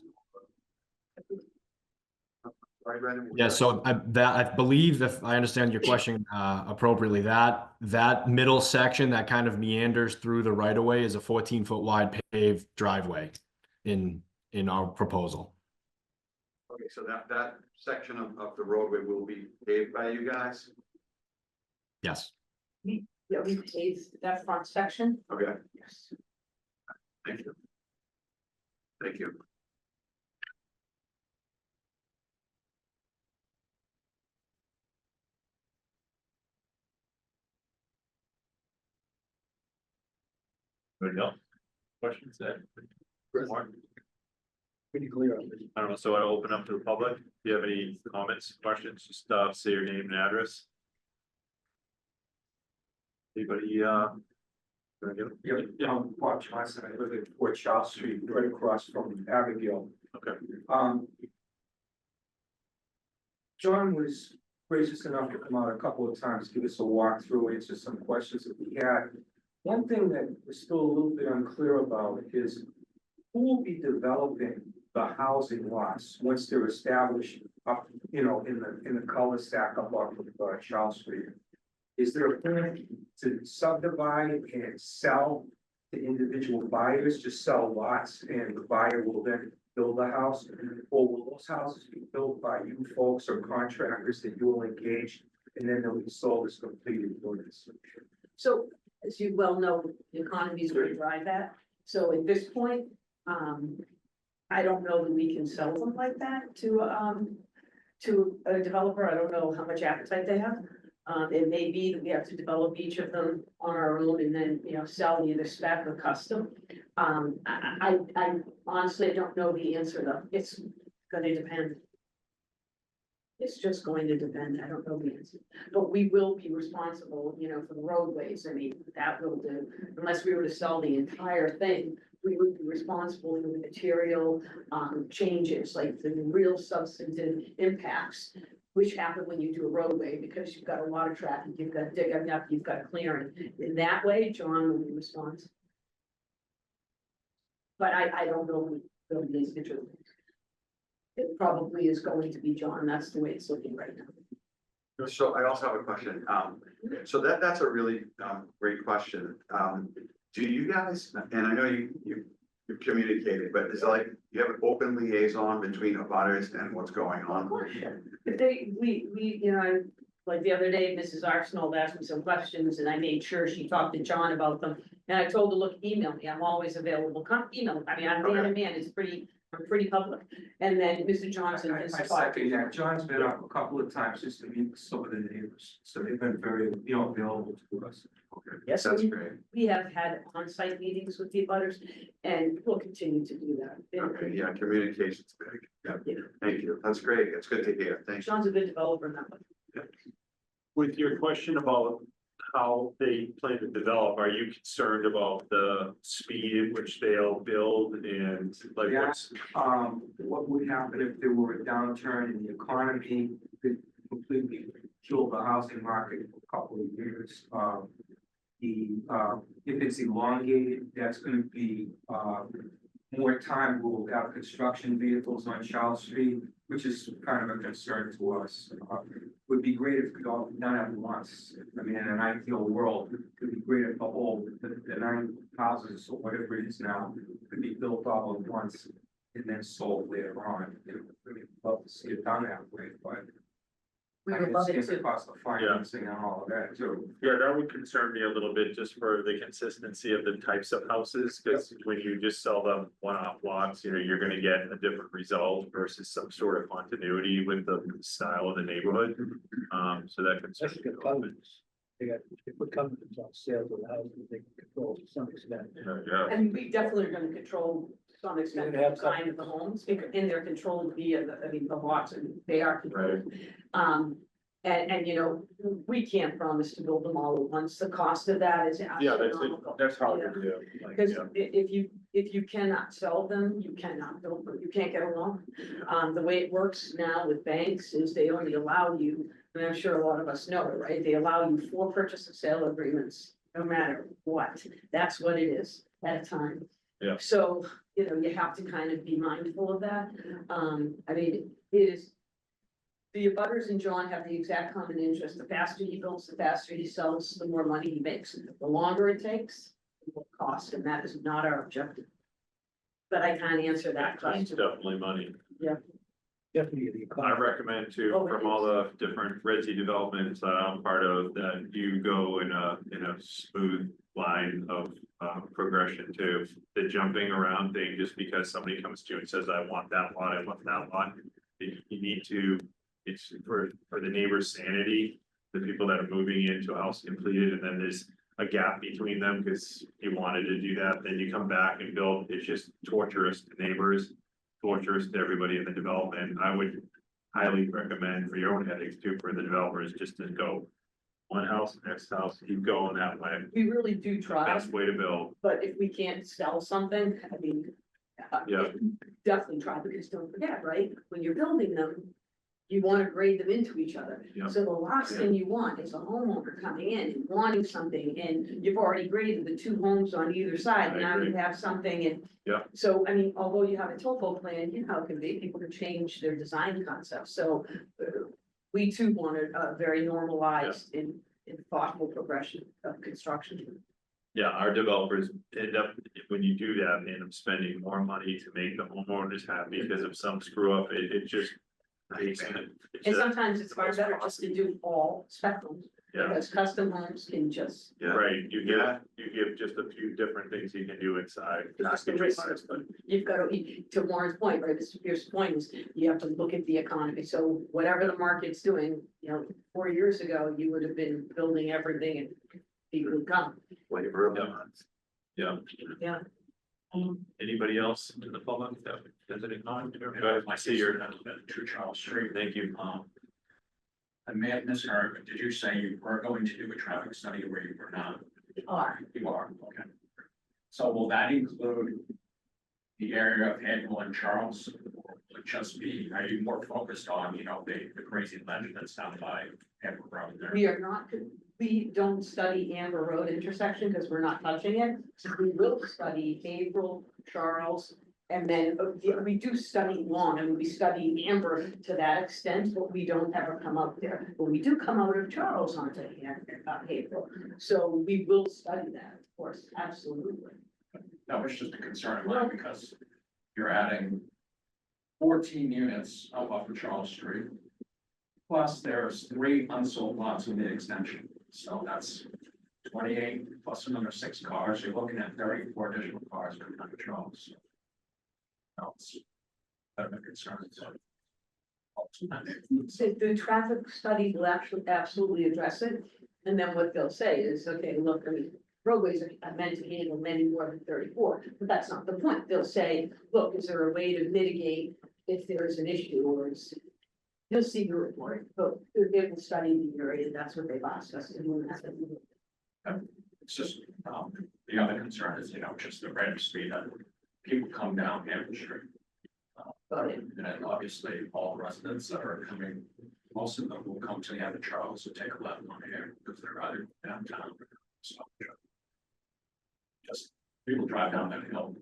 Right, Brandon?
Yeah, so I believe, if I understand your question appropriately, that middle section that kind of meanders through the right of way is a 14-foot wide paved driveway in our proposal.
Okay, so that section of the roadway will be paved by you guys?
Yes.
Yeah, we paved that front section.
Okay,
Yes.
thank you. Thank you.
Anybody else? Questions there? Mark?
Pretty clear on this.
I don't know, so I open up to the public. Do you have any comments, questions? Just say your name and address. Anybody gonna give it?
Yeah, Bob Johnson, I live at Fort Charles Street, right across from Abigail.
Okay.
John was gracious enough to come out a couple of times, give us a walkthrough, answer some questions that we had. One thing that we're still a little bit unclear about is who will be developing the housing lots once they're established up, in the cul-de-sac up off of Charles Street? Is there a plan to subdivide and sell to individual buyers, just sell lots and the buyer will then build a house? Or will those houses be built by you folks or contractors that you will engage and then they'll be sold as completed units?
So, as you well know, the economy is going to drive that. So at this point, I don't know that we can sell them like that to a developer. I don't know how much appetite they have. It may be that we have to develop each of them on our own and then, sell either spec or custom. I honestly don't know the answer though. It's gonna depend. It's just going to depend. I don't know the answer. But we will be responsible, for the roadways. I mean, that will do, unless we were to sell the entire thing, we would be responsible for the material changes, like the real substantive impacts, which happen when you do a roadway, because you've got a lot of traffic, you've got digging up, you've got clearing. In that way, John will be responsible. But I don't know the individual. It probably is going to be John. That's the way it's looking right now.
So I also have a question. So that's a really great question. Do you guys, and I know you've communicated, but is it like you have an open liaison between abutters and what's going on?
Like the other day, Mrs. Arsenal asked me some questions and I made sure she talked to John about them. And I told her, look, email me. I'm always available. Come email. I mean, I'm man to man. I'm pretty public. And then Mr. Johnson
I
has
second that. John's been up a couple of times just to meet some of the neighbors, so they've been very, available to us.
Okay,
Yes,
that's great.
we have had on-site meetings with the abutters and we'll continue to do that.
Okay, yeah, communication's big. Yeah, thank you. That's great. It's good to hear. Thank you.
John's a good developer now.
With your question about how they plan to develop, are you concerned about the speed at which they'll build and like
Yeah.
what's?
What would happen if there were a downturn in the economy, could completely kill the housing market for a couple of years? If it's elongated, that's gonna be, more time we'll have construction vehicles on Charles Street, which is kind of a concern to us. Would be great if we all done at once. I mean, in an ideal world, it would be great if the whole, the 9 houses or whatever it is now could be built all at once. and then sold later on. We'd love to see it done that way, but.
We
I
would love it
understand the
too.
cost of financing and all of that too.
Yeah, that would concern me a little bit just for the consistency of the types of houses, because when you just sell them one-off lots, you know, you're gonna get a different result versus some sort of continuity with the style of the neighborhood. So that concerns
Especially
me a
the
little bit.
covenants. They put covenants on sales of the houses, they can control to some extent.
Yeah,
And we definitely are gonna control to some extent
You're gonna have
the design of the homes, because in their control via the, I mean, the lots, and they are controlled. And you know, we can't promise to build them all at once, the cost of that is
yeah,
astronomical.
that's hard
Yeah.
to do. Like,
Because
yeah.
if you cannot sell them, you cannot build them, you can't get a loan. The way it works now with banks is they only allow you, and I'm sure a lot of us know it, right? They allow you 4 purchase and sale agreements, no matter what. That's what it is at a time.
Yeah.
So, you know, you have to kind of be mindful of that. I mean, it is. The abutters and John have the exact common interest. The faster he builds, the faster he sells, the more money he makes. The longer it takes, the more cost, and that is not our objective. But I can't answer that
It's
question.
definitely money.
Definitely the
I
economy.
recommend too,
Oh, it
from all the different resi developments that I'm part of, that you go in a smooth line of progression to the jumping around thing, just because somebody comes to you and says, I want that lot, I want that lot. You need to, it's for the neighbor's sanity, the people that are moving into a house completed, and then there's a gap between them because you wanted to do that, then you come back and build, it's just torturous to neighbors, torturous to everybody in the development. I would highly recommend for your own headaches too, for the developers, just to go one house, next house, keep going that way.
We really do try,
Best way to build.
but if we can't sell something, I mean.
Yeah.
Definitely try, because don't forget, right, when you're building them, you wanna grade them into each other.
Yeah.
So the last thing you want is a homeowner coming in and wanting something, and you've already graded the 2 homes on either side,
I
now you
agree.
have something, and.
Yeah.
So, I mean, although you have a topo plan, you know how it can be, people can change their design concepts, so. We too want a very normalized and thoughtful progression of construction.
Yeah, our developers end up, when you do that, they end up spending more money to make the homeowners happy because of some screw up, it just. It's
And
just-
sometimes it's far better just to do all spectrums,
Yeah,
because custom homes can just.
right, you give just a few different things you can do inside.
Just the
packages,
risk.
but-
You've got to Warren's point, right, Mr. Pierce's point is, you have to look at the economy, so whatever the market's doing, you know, 4 years ago, you would have been building everything and people would come.
Flavor of the
Yeah.
month.
Yeah.
Yeah.
Anybody else in the public that visiting on? I see your.
To Charles Street.
Thank you.
I may have misheard, but did you say you were going to do a traffic study where you were not?
Are,
You are, okay. So will that include the area of Handle and Charles? Or will it just be, are you more focused on, you know, the crazy legend that's down by Handle Road there?
we are not, we don't study Amber Road intersection because we're not touching it. We will study April, Charles, and then we do study Long, and we study Amber to that extent, but we don't ever come out there. But we do come out of Charles onto April, so we will study that, of course, absolutely.
That was just a concern of mine because you're adding 14 units up off of Charles Street. Plus there's 3 unsold lots in the extension, so that's 28 plus another 6 cars, you're looking at 34 additional cars coming out of Charles. That's a concern.
So the traffic study will actually absolutely address it, and then what they'll say is, okay, look, I mean, roadways are meant to handle many more than 34, but that's not the point. They'll say, look, is there a way to mitigate if there is an issue, or is. You'll see the report, but they will study the area, that's what they've asked us to do, and that's what we do.
It's just, the other concern is, you know, just the rate of speed that people come down Hampton Street.
Got it.
And then obviously all residents that are coming, most of them will come to the end of Charles to take a left on here because they're either downtown. or so. Just people drive down that hill.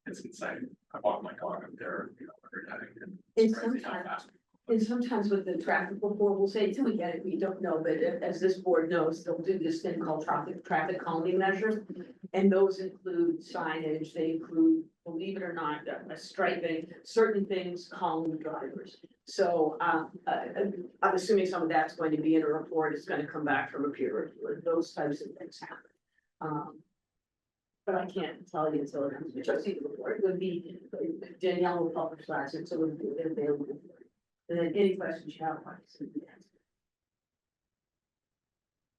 It's insane. I walk my dog up there, you know, every day. And
And
it's crazy how
sometimes-
fast people
And sometimes with the traffic report, we'll say, till we get it, we don't know, but as this board knows, they'll do this thing called traffic calming measures. And those include signage, they include, believe it or not, a striping, certain things calm the drivers. So, I'm assuming some of that's going to be in a report, it's gonna come back from a peer reviewer, those types of things happen. But I can't tell you until it comes to just see the report, it would be, Danielle will publish that, so it would be available. And then any questions you have, please.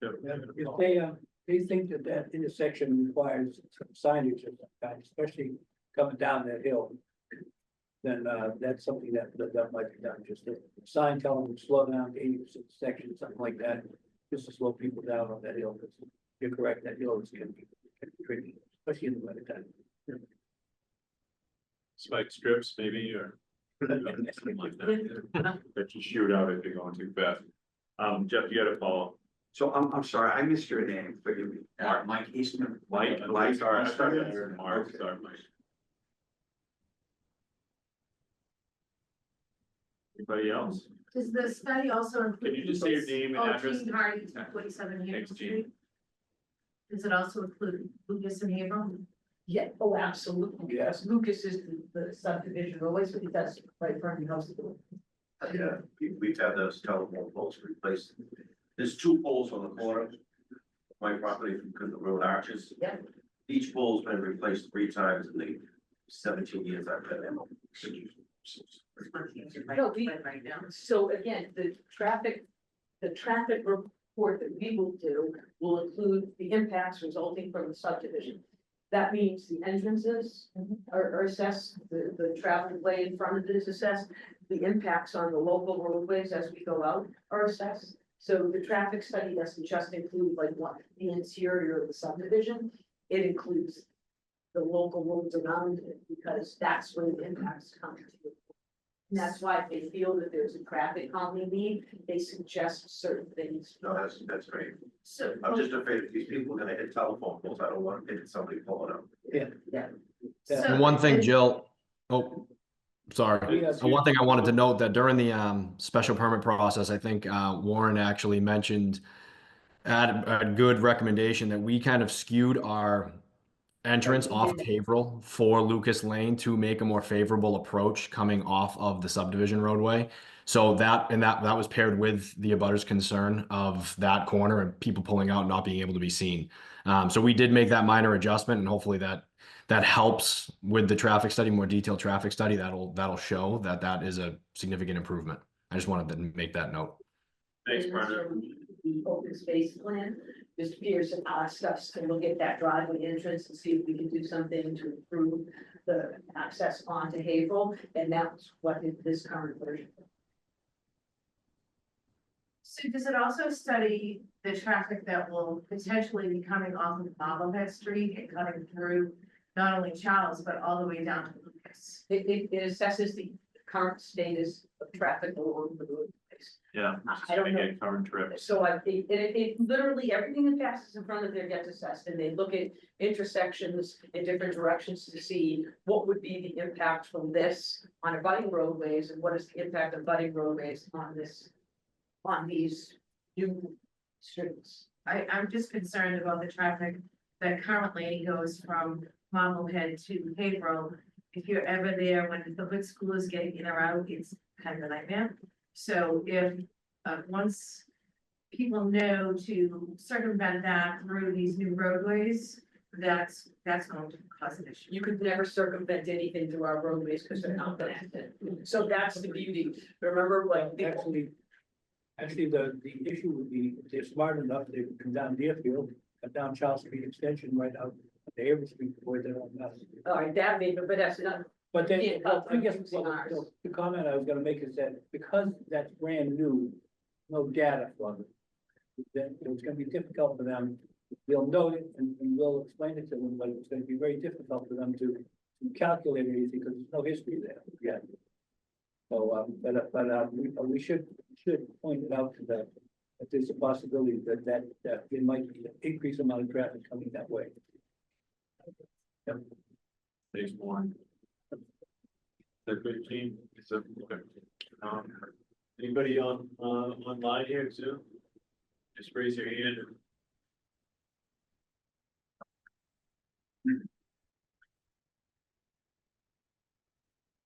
If they think that that intersection requires some signage of some kind, especially coming down that hill. Then that's something that might be done, just a sign telling them to slow down to 80% section, something like that. Just to slow people down on that hill, because you're correct, that hill is can be tricky, especially in the winter time.
Spike strips maybe, or something like that. That you shoot out if you're going too fast. Jeff, you gotta follow.
So I'm sorry, I missed your name, forgive me.
Mike Eastman.
Mike, sorry, I thought you heard Mark,
Okay.
sorry, Mike. Anybody else?
Does the study also include?
Can you just say your name and address?
Gene Hardy, 47 Haverhill
Thanks, Gene.
Street. Does it also include Lucas and Haverhill?
Yeah, oh, absolutely,
Yeah.
yes, Lucas is the subdivision, always, but that's right from the house.
Yeah, we've had those telephone poles replaced. There's two poles on the corner of my property because the road arches.
Yeah.
Each pole's been replaced 3 times in the 17 years I've been in.
No,
Right now.
So again, the traffic report that we will do will include the impacts resulting from the subdivision. That means the entrances are assessed, the traffic way in front of it is assessed, the impacts on the local roadways as we go out are assessed. So the traffic study doesn't just include like what the interior of the subdivision, it includes the local roads around it, because that's where the impacts come to. And that's why if they feel that there's a traffic calming need, they suggest certain things.
No, that's great.
So.
I'm just afraid if these people are gonna hit telephone poles, I don't want to hit somebody pulling up.
And one thing, Jill, oh, sorry.
Yes.
One thing I wanted to note that during the special permit process, I think Warren actually mentioned at a good recommendation that we kind of skewed our entrance off of Haverhill for Lucas Lane to make a more favorable approach coming off of the subdivision roadway. So that was paired with the abutters concern of that corner and people pulling out and not being able to be seen. So we did make that minor adjustment, and hopefully that helps with the traffic study, more detailed traffic study. That'll show that is a significant improvement. I just wanted to make that note.
Thanks, Brenda.
The open space plan, Mr. Pearson asked us to look at that driveway entrance and see if we could do something to improve the access onto Haverhill, and that's what is this current version.
So does it also study the traffic that will potentially be coming off of Marblehead Street and coming through not only Charles, but all the way down to Lucas?
It assesses the current status of traffic along the road.
Yeah.
I don't know.
Current trips.
So it literally, everything that passes in front of there gets assessed, and they look at intersections in different directions to see what would be the impact from this on abutting roadways, and what is the impact of abutting roadways on this, on these new streets.
I'm just concerned about the traffic that currently goes from Marblehead to Haverhill. If you're ever there when the hood school is getting in or out, it's kind of a nightmare. So if, once people know to circumvent that through these new roadways, that's going to cause an issue.
You could never circumvent anything through our roadways because they're not connected. So that's the beauty. Remember, like,
Actually, the issue would be, if they're smart enough, they would come down Deerfield, come down Charles Street Extension right out to Haverhill Street before they're on us.
all right, that may, but that's not,
But then,
Yeah,
I guess,
using ours.
the comment I was gonna make is that because that's brand new, no data from it. Then it's gonna be difficult for them, they'll know it and we'll explain it to them, but it's gonna be very difficult for them to calculate anything because there's no history there yet. So, we should point it out to them, that there's a possibility that there might be an increased amount of traffic coming that way.
Thanks, Warren. The 15, okay. Anybody on, online here, Zoom? Just raise your hand.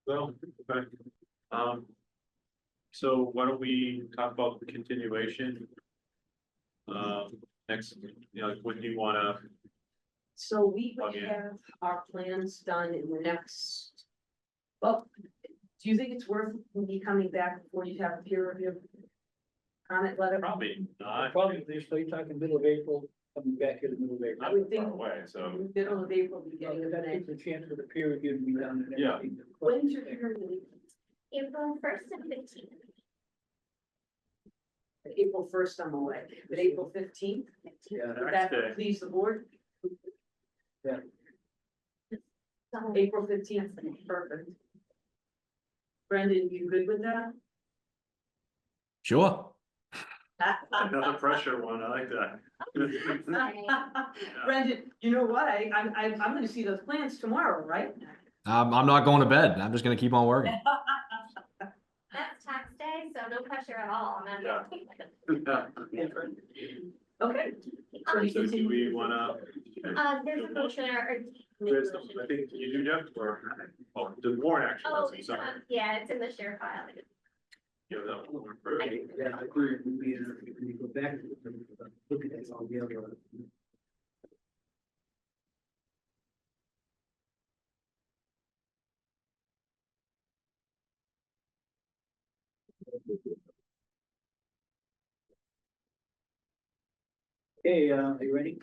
Well, okay. So why don't we talk about the continuation? Next, you know, when do you wanna,
So we would
Okay.
have our plans done in the next. Well, do you think it's worth me coming back before you have a peer review? Comment letter?
probably not,
Probably, so you're talking middle of April, coming back in the middle of
I
April.
would think
far away, so,
middle of April, beginning of
That
May.
gives a chance for the peer review to be done and
Yeah.
everything.
When's your peer review?
April 1st and 15th.
April first, I'm away, but April 15th,
Yeah,
would
Next
that
day.
please the board?
So,
April 15th, perfect. Brendan, you good with that?
Sure.
another pressure one, I like that.
Brendan, you know what, I'm gonna see those plans tomorrow, right?
I'm not going to bed. I'm just gonna keep on working.
that's tax day, so no pressure at all. I'm
Yeah.
Okay.
So do we wanna?
There's a motion or.
There's, I think you do, Jeff, or, oh, the warrant action,
Oh,
I'm sorry.
yeah, it's in the share file.
Yeah, that one, perfect.
yeah, I agree. We, when you go back, look at it all the other. Okay, are you ready?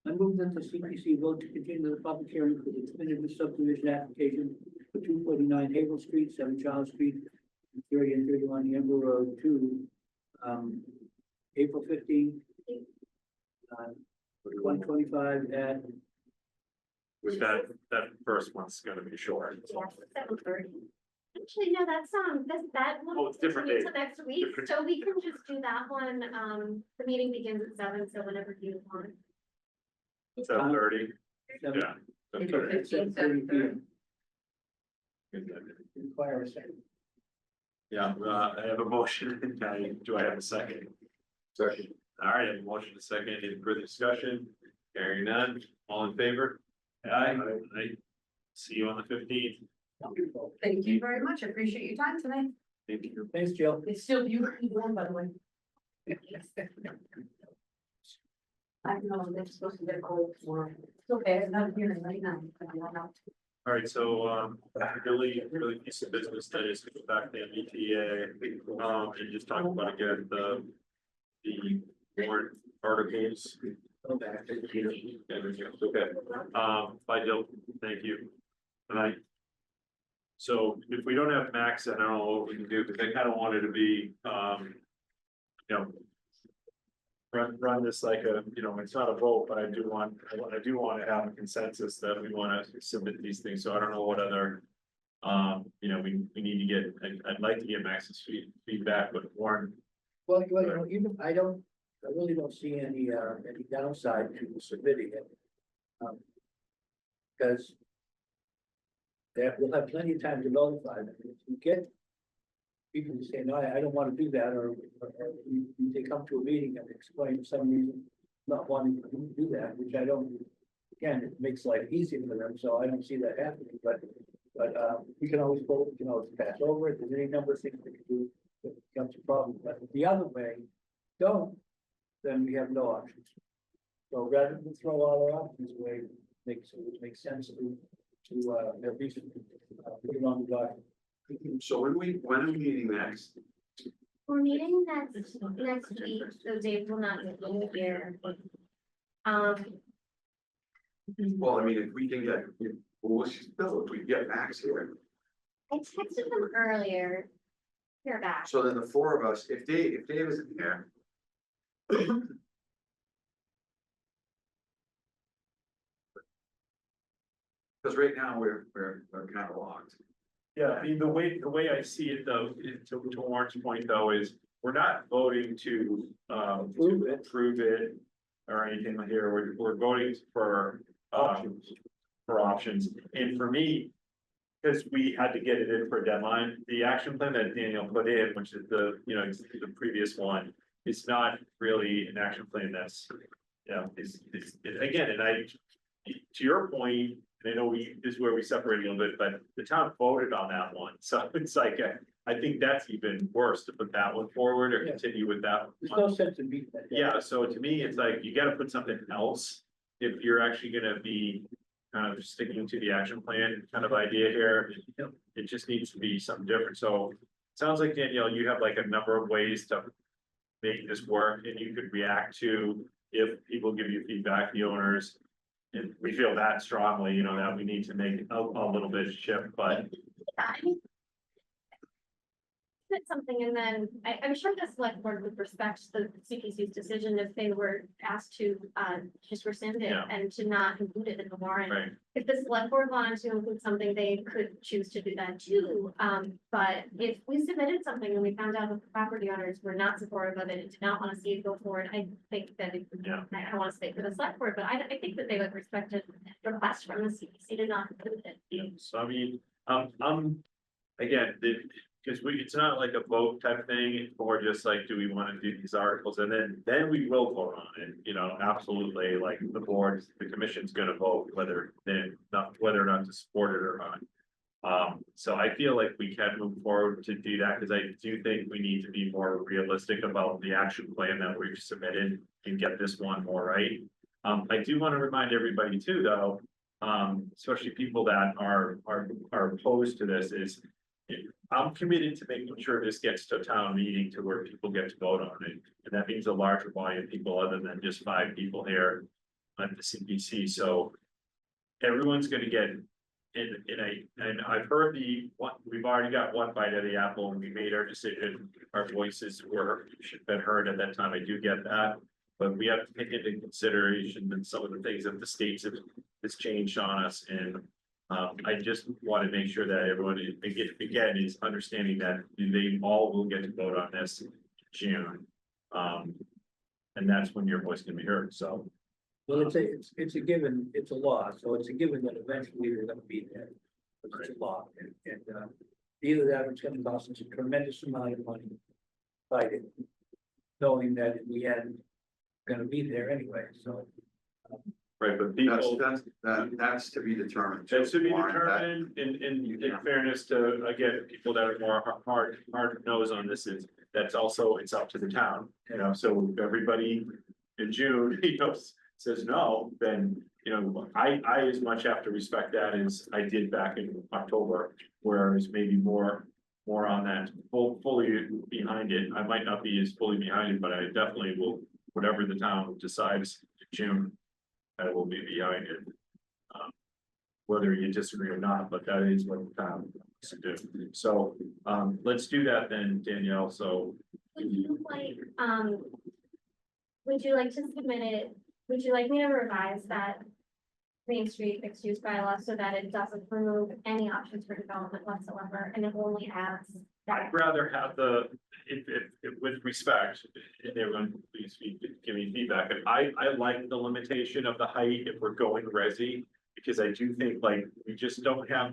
I move that the CPC vote to continue the public hearing for the definitive subdivision application for 249 Havel Street, 7 Charles Street, 30 and 31 Amber Road to, April 15th, 125 at,
With that first one's gonna be short.
Yes, 7:30. Actually, no, that's, that
Oh,
one.
it's different
continue
date.
to next week,
Different-
so we can just do that one, the meeting begins at 7, so whenever you want.
7:30,
seven-
yeah.
April
7:30.
15th,
7:30
7:30.
p.m. Require a second.
Yeah, I have a motion, do I have a second?
Second.
All right, I have a motion, a second, any further discussion? Hearing none, all in favor? Aye. Aye. See you on the 15th.
Wonderful.
Thank you very much, I appreciate your time tonight.
Thank you.
Thanks, Jill.
It's still beautifully warm, by the way. I know, they're supposed to get cold tomorrow. It's okay, it's not here right now.
All right, so, really piece of business that is back to MBTA, and just talk about again, the warrant articles. Okay, bye, Jill, thank you. Good night. So if we don't have Max, I don't know what we can do, because I kind of wanted to be, you know, run this like a, you know, it's not a vote, but I do want to have a consensus that we want to submit these things, so I don't know what other. You know, we need to get, I'd like to get Max's feedback, but Warren,
Well, you know, even, I really don't see any downside to submitting it. Because that we'll have plenty of time to notify them. If you get people who say, no, I don't want to do that, or they come to a meeting and explain for some reason not wanting to do that, which I don't, again, it makes life easier for them, so I don't see that happening, but we can always vote, you know, pass over it, there's any number of things we can do that becomes a problem, but the other way, don't, then we have no options. So rather than throw all our options away, it makes sense to at least put it on the document.
So when are we meeting next?
We're meeting next week, so Dave will not be here.
Well, I mean, if we can get, well, if we get Max here,
I texted him earlier. You're back.
so then the four of us, if Dave isn't here. Because right now we're kind of locked.
yeah, I mean, the way I see it though, to Warren's point though, is we're not voting to approve it. Or anything here, we're voting for options, and for me. because we had to get it in for a deadline, the action plan that Daniel put in, which is the, you know, the previous one. It's not really an action plan that's, you know, again, and to your point, and I know this is where we separate a little bit, but the town voted on that one, so it's like, I think that's even worse to put that one forward or
Yeah.
continue with that.
There's
one.
no sense in beating that.
Yeah, so to me, it's like, you gotta put something else, if you're actually gonna be kind of sticking to the action plan kind of idea here. It just needs to be something different, so it sounds like Danielle, you have like a number of ways to make this work, and you could react to if people give you feedback, the owners. And we feel that strongly, you know, that we need to make a little bit of shift, but
I mean, it's something, and then I'm sure the select board would respect the CPC's decision if they were asked to just rescind it
Yeah.
and to not include it in the warrant.
right,
If the select board wanted to include something, they could choose to do that too. But if we submitted something and we found out that the property owners were not supportive of it and did not want to see it go forward, I think that it,
Yeah.
I don't want to speak for the select board, but I think that they would respect a request from the CPC to not include it.
yeah, so I mean, again, because it's not like a vote type thing, it's more just like, do we want to do these articles, and then we will vote on it, you know, absolutely, like the board, the commission's gonna vote whether or not to support it or not. So I feel like we can move forward to do that, because I do think we need to be more realistic about the action plan that we've submitted and get this one more right. I do want to remind everybody too, though, especially people that are opposed to this, is I'm committed to making sure this gets to a town meeting to where people get to vote on it. And that means a larger volume of people other than just 5 people here at the CPC. So everyone's gonna get and I've heard we've already got one bite of the apple and we made our decision. Our voices should have been heard at that time. I do get that. But we have to take into consideration that some of the things that the states has changed on us, and I just want to make sure that everyone again is understanding that they all will get to vote on this in June. And that's when your voice can be heard, so.
Well, it's a given, it's a law, so it's a given that eventually you're gonna be there. It's a law, and either that or it's gonna cost us a tremendous amount of money. Fighting, knowing that in the end, gonna be there anyway, so.
Right, but people,
That's to be determined.
that's to be
Warren, that-
determined in fairness to, again, people that are more hard nose on this is, that's also, it's up to the town, you know, so if everybody in June, you know, says no, then, you know, I as much have to respect that as I did back in October, where I was maybe more on that, fully behind it. I might not be as fully behind it, but I definitely will, whatever the town decides in June, I will be behind it. Whether you disagree or not, but that is what the town wants to do. So, let's do that then, Danielle, so.
Would you like to submit it, would you like me to revise that Main Street mixed use bylaw so that it doesn't remove any options for development whatsoever, and it only adds?
I'd rather have if with respect, and everyone please give me feedback, and I like the limitation of the height if we're going resi. Because I do think like, we just don't have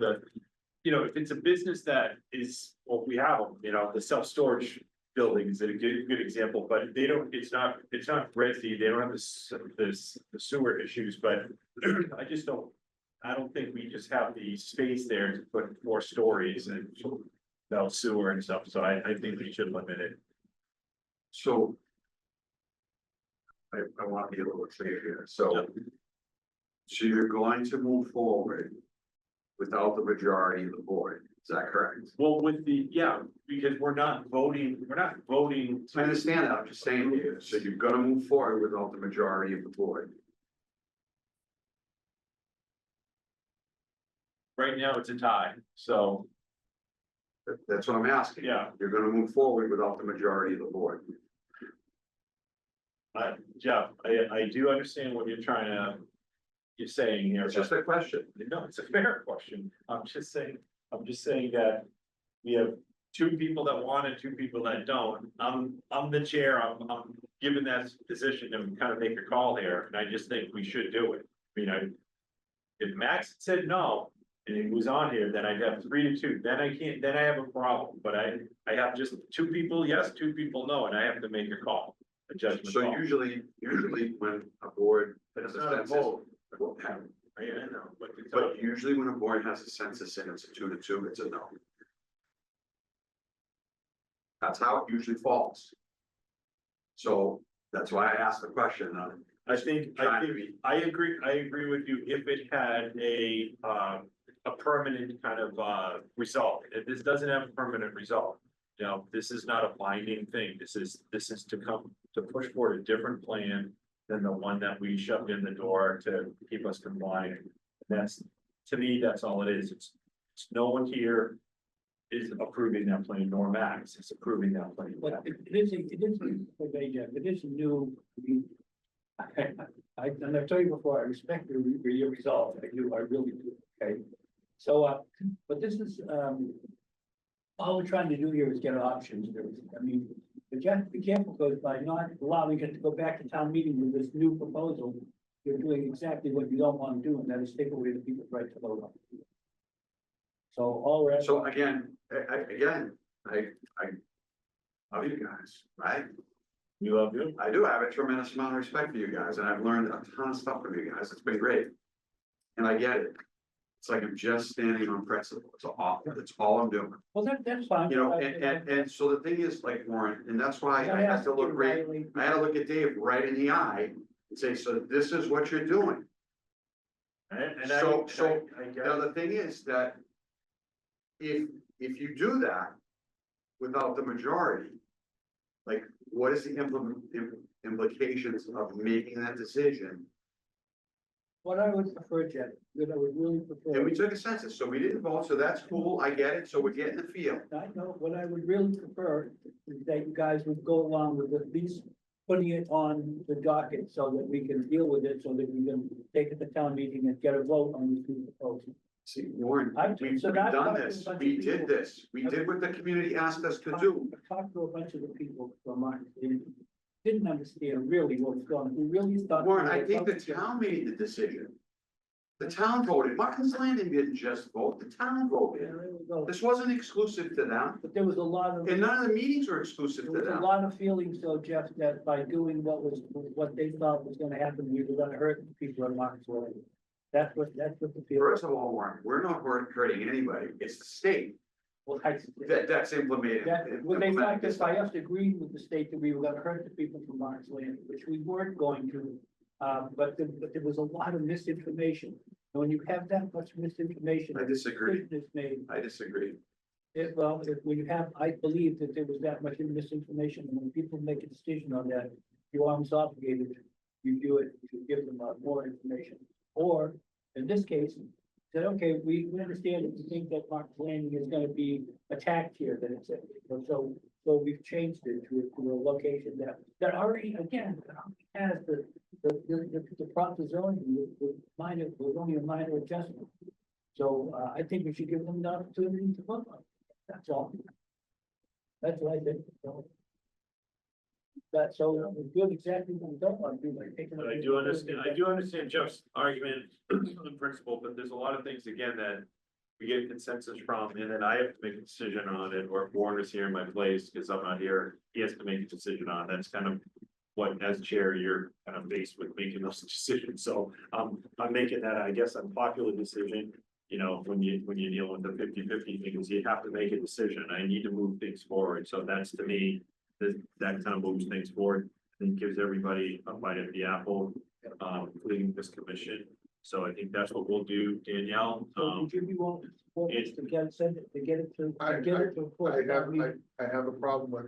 you know, if it's a business that is, well, we have them, you know, the self-storage building is a good example, but they don't, it's not resi, they don't have the sewer issues, but I don't think we just have the space there to put 4 stories and no sewer and stuff, so I think we should limit it.
So. I want to be a little clear here, so. So you're going to move forward without the majority of the board, is that correct?
Well, because we're not voting.
I understand that, I'm just saying to you, so you're gonna move forward without the majority of the board.
Right now, it's a tie, so,
That's what I'm asking.
yeah,
You're gonna move forward without the majority of the board.
Jeff, I do understand what you're saying here.
It's just a question.
No, it's a fair question. I'm just saying that we have 2 people that want and 2 people that don't. I'm the chair. I'm given that position to kind of make a call here, and I just think we should do it. I mean, if Max said no, and it was on here, then I'd have 3-2, then I can't, then I have a problem, but I have just 2 people yes, 2 people no, and I have to make a call, a judgment
So
call.
usually when a board
But
has
it's
a
not a
census.
vote.
Well, yeah,
I know, but it's.
but usually when a board has a census and it's a 2-2, it's a no. That's how it usually falls. So that's why I asked the question.
I think, I agree with you if it had a permanent kind of, result. If this doesn't have a permanent result, you know, this is not a binding thing. This is to push forward a different plan than the one that we shoved in the door to keep us compliant. That's, to me, that's all it is. It's no one here is approving that plan, nor Max is approving that plan.
But it is, it is new. And I've told you before, I respect your resolve, I do, I really do, okay? So, but this is, all we're trying to do here is get options, and everything. I mean, but you have to be careful, because by not allowing it to go back to town meeting with this new proposal, you're doing exactly what you don't want to do, and that is take away the people's right to vote on. So all we're.
So again, I love you guys, right?
You love you?
I do have a tremendous amount of respect for you guys, and I've learned a ton of stuff from you guys. It's been great. And I get it. It's like I'm just standing on principle. It's all I'm doing.
Well, that's fine.
You know, and so the thing is, like, Warren, and that's why I had to look right, I had to look at Dave right in the eye and say, so this is what you're doing. So now the thing is that if you do that without the majority, like, what is the implications of making that decision?
What I would prefer, Jeff, that I would really prefer.
And we took a census, so we didn't vote, so that's cool, I get it, so we're getting the feel.
I know, what I would really prefer is that you guys would go along with at least putting it on the docket so that we can deal with it, so that we can take it to town meeting and get a vote on this new proposal.
See, Warren, we've
So
done
that's-
this, we did this, we did what the community asked us to do.
I've talked to a bunch of the people from our, they didn't understand really what was going on, who really thought.
Warren, I think the town made the decision. The town voted, Martin's Landing didn't just vote, the town
Yeah,
voted.
there we go.
This wasn't exclusive to them,
But there was a lot of.
and none of the meetings were exclusive
There
to
was a
them.
lot of feelings though, Jeff, that by doing what they thought was gonna happen, we were gonna hurt the people in Marcus Landing. That's what the feeling.
First of all, Warren, we're not hurting anybody, it's the state that's implemented.
When they thought this, by us agreeing with the state that we were gonna hurt the people from Marcus Landing, which we weren't going to. But there was a lot of misinformation. And when you have that much misinformation.
I disagree.
Decision is made.
I disagree.
When you have, I believe that there was that much misinformation, and when people make a decision on that, you are almost obligated to review it, to give them more information. Or, in this case, said, okay, we understand that you think that Marcus Landing is gonna be attacked here, that it's, so we've changed it to a location that already, again, has the proper zoning, with only a minor adjustment. So, I think we should give them the opportunity to vote on it. That's all. That's what I think. So, we're doing exactly what we don't want to do, like taking.
But I do understand Jeff's argument in principle, but there's a lot of things, again, that we get consensus from, and then I have to make a decision on it, or if Warren is here in my place, because I'm not here, he has to make a decision on it. That's kind of what, as chair, you're kind of faced with making those decisions, so, I'm making that, I guess, unpopular decision. You know, when you deal with the 50-50 things, you have to make a decision. I need to move things forward, so that's, to me, that kind of moves things forward and gives everybody a bite at the apple, including this commission. So I think that's what we'll do, Danielle.
So would you be willing to get it to?
I have a problem with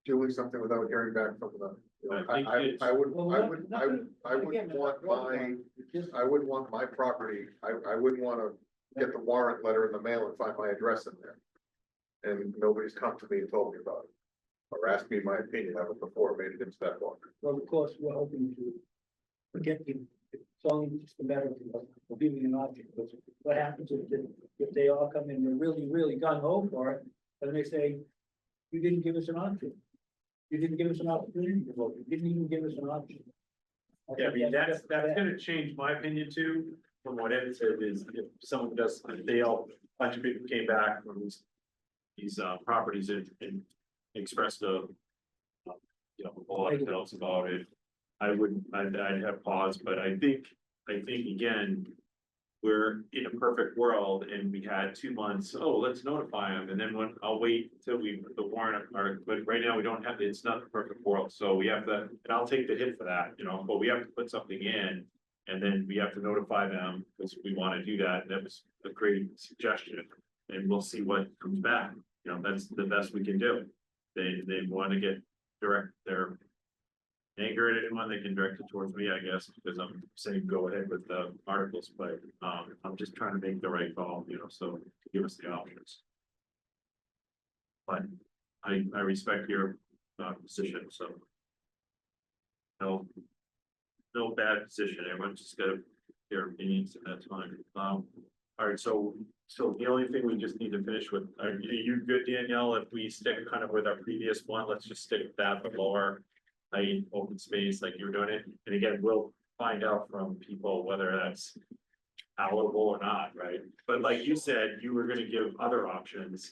doing something without hearing back from them. You know, I wouldn't want my property, I wouldn't wanna get the warrant letter in the mail and find my address in there. And nobody's come to me and told me about it, or asked me my opinion of it before it made it into that book.
Well, of course, we're hoping to get the, it's only just a matter of giving an object, because what happens if they all come in, they're really gung ho for it, and they say, you didn't give us an option. You didn't give us an opportunity to vote, you didn't even give us an option.
Yeah, I mean, that's gonna change my opinion too. from what Ed said is if someone does, if they all, a bunch of people came back from these properties and expressed a a lot of doubts about it. I'd have pause, but I think again, we're in a perfect world and we had 2 months, oh, let's notify them, and then when, I'll wait till we put the warrant, but right now we don't have, it's not the perfect world, so we have to, and I'll take the hit for that, but we have to put something in. And then we have to notify them, because we wanna do that, that was a great suggestion, and we'll see what comes back, that's the best we can do. They wanna get their anger at anyone, they can direct it towards me, I guess, because I'm saying go ahead with the articles, but I'm just trying to make the right call, so give us the options. But I respect your position, so. No bad position, everyone's just got their opinions at that time. All right, so the only thing we just need to finish with, are you good, Danielle, if we stick kind of with our previous one, let's just stick with that, the lower. Open space like you're doing it, and again, we'll find out from people whether that's palatable or not, right? But like you said, you were gonna give other options.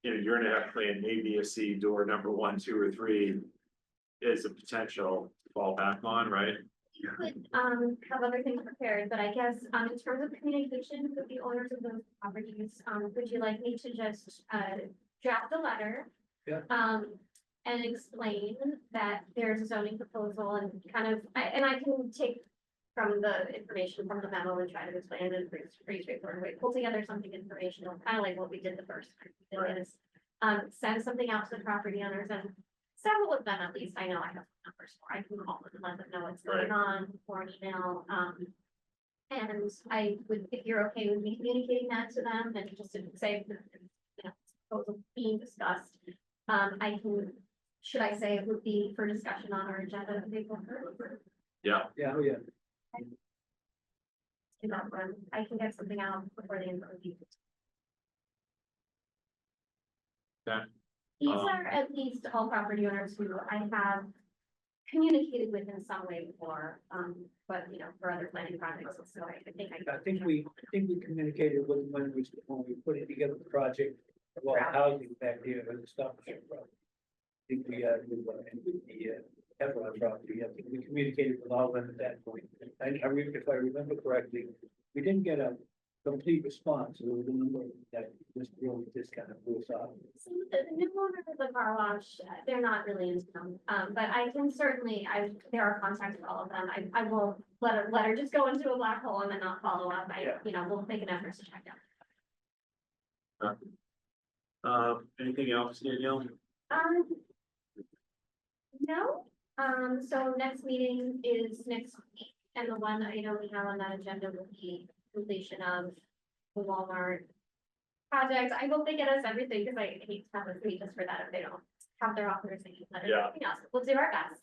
You're gonna have plan A, B, or C, door number 1, 2, or 3 is a potential to fall back on, right?
You could, have other things prepared, but I guess, in terms of communication with the owners of those properties, would you like me to just, draft a letter?
Yeah.
And explain that there's a zoning proposal and kind of, and I can take from the information from the memo and try to explain it in a pretty straightforward way, pull together something informational, kind of like what we did the first time. We did is, send something out to the property owners, and several of them, at least, I know I have numbers for, I can call them and let them know what's going on, or an email, and I would, if you're okay with me communicating that to them, and just to say, proposal being discussed, I can, should I say it would be for discussion on our agenda of April 3rd?
Yeah.
Yeah, oh, yeah.
Do that one. I can get something out before the end of the week.
Okay.
These are at least all property owners who I have communicated with in some way before, but for other planning projects, so
I think we communicated with them when we put it together, the project, about housing back there, and stuff. I think we, with the Everett property, I think we communicated with all of them at that point. If I remember correctly, we didn't get a complete response, so there was a number that just kind of blew us off.
So the new owner of the car wash, they're not really into them, but I can certainly, there are contacts for all of them. I will let a letter just go into a black hole and then not follow up. We'll make an effort to check out.
Anything else, Danielle?
No, so next meeting is next week, and the one item we have on that agenda will be completion of the Walmart project. I hope they get us everything, because I hate to have us wait just for that if they don't have their authorization letter.
Yeah.
Nothing else, we'll do our best.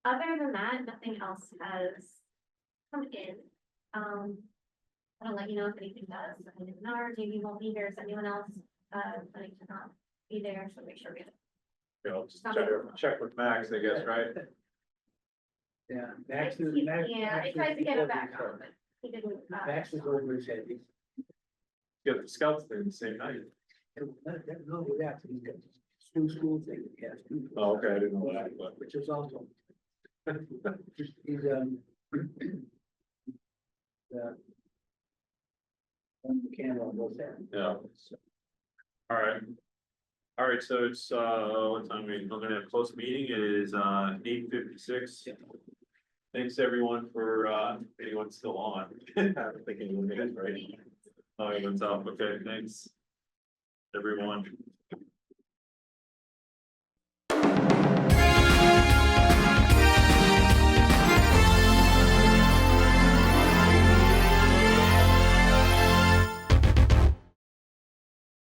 Other than that, nothing else has come in. I'll let you know if anything does. I mean, Jamie won't be here, is anyone else, planning to not be there, so make sure we.
Just check with Max, I guess, right?
Yeah, Max is.
Yeah, I tried to get him back home, but he didn't.
Max is over his head.
Get the scouts there the same night.
No, we have to, he's got school thing, he has to.
Oh, okay, I didn't know that, but.
Which is also. He's, on the camera on both ends.
Yeah. All right, so it's, what time we're gonna have a close meeting, it is, 8:56. Thanks, everyone, for, anyone's still on. I'm thinking you minutes, right? Oh, everyone's up, okay, thanks. Everyone.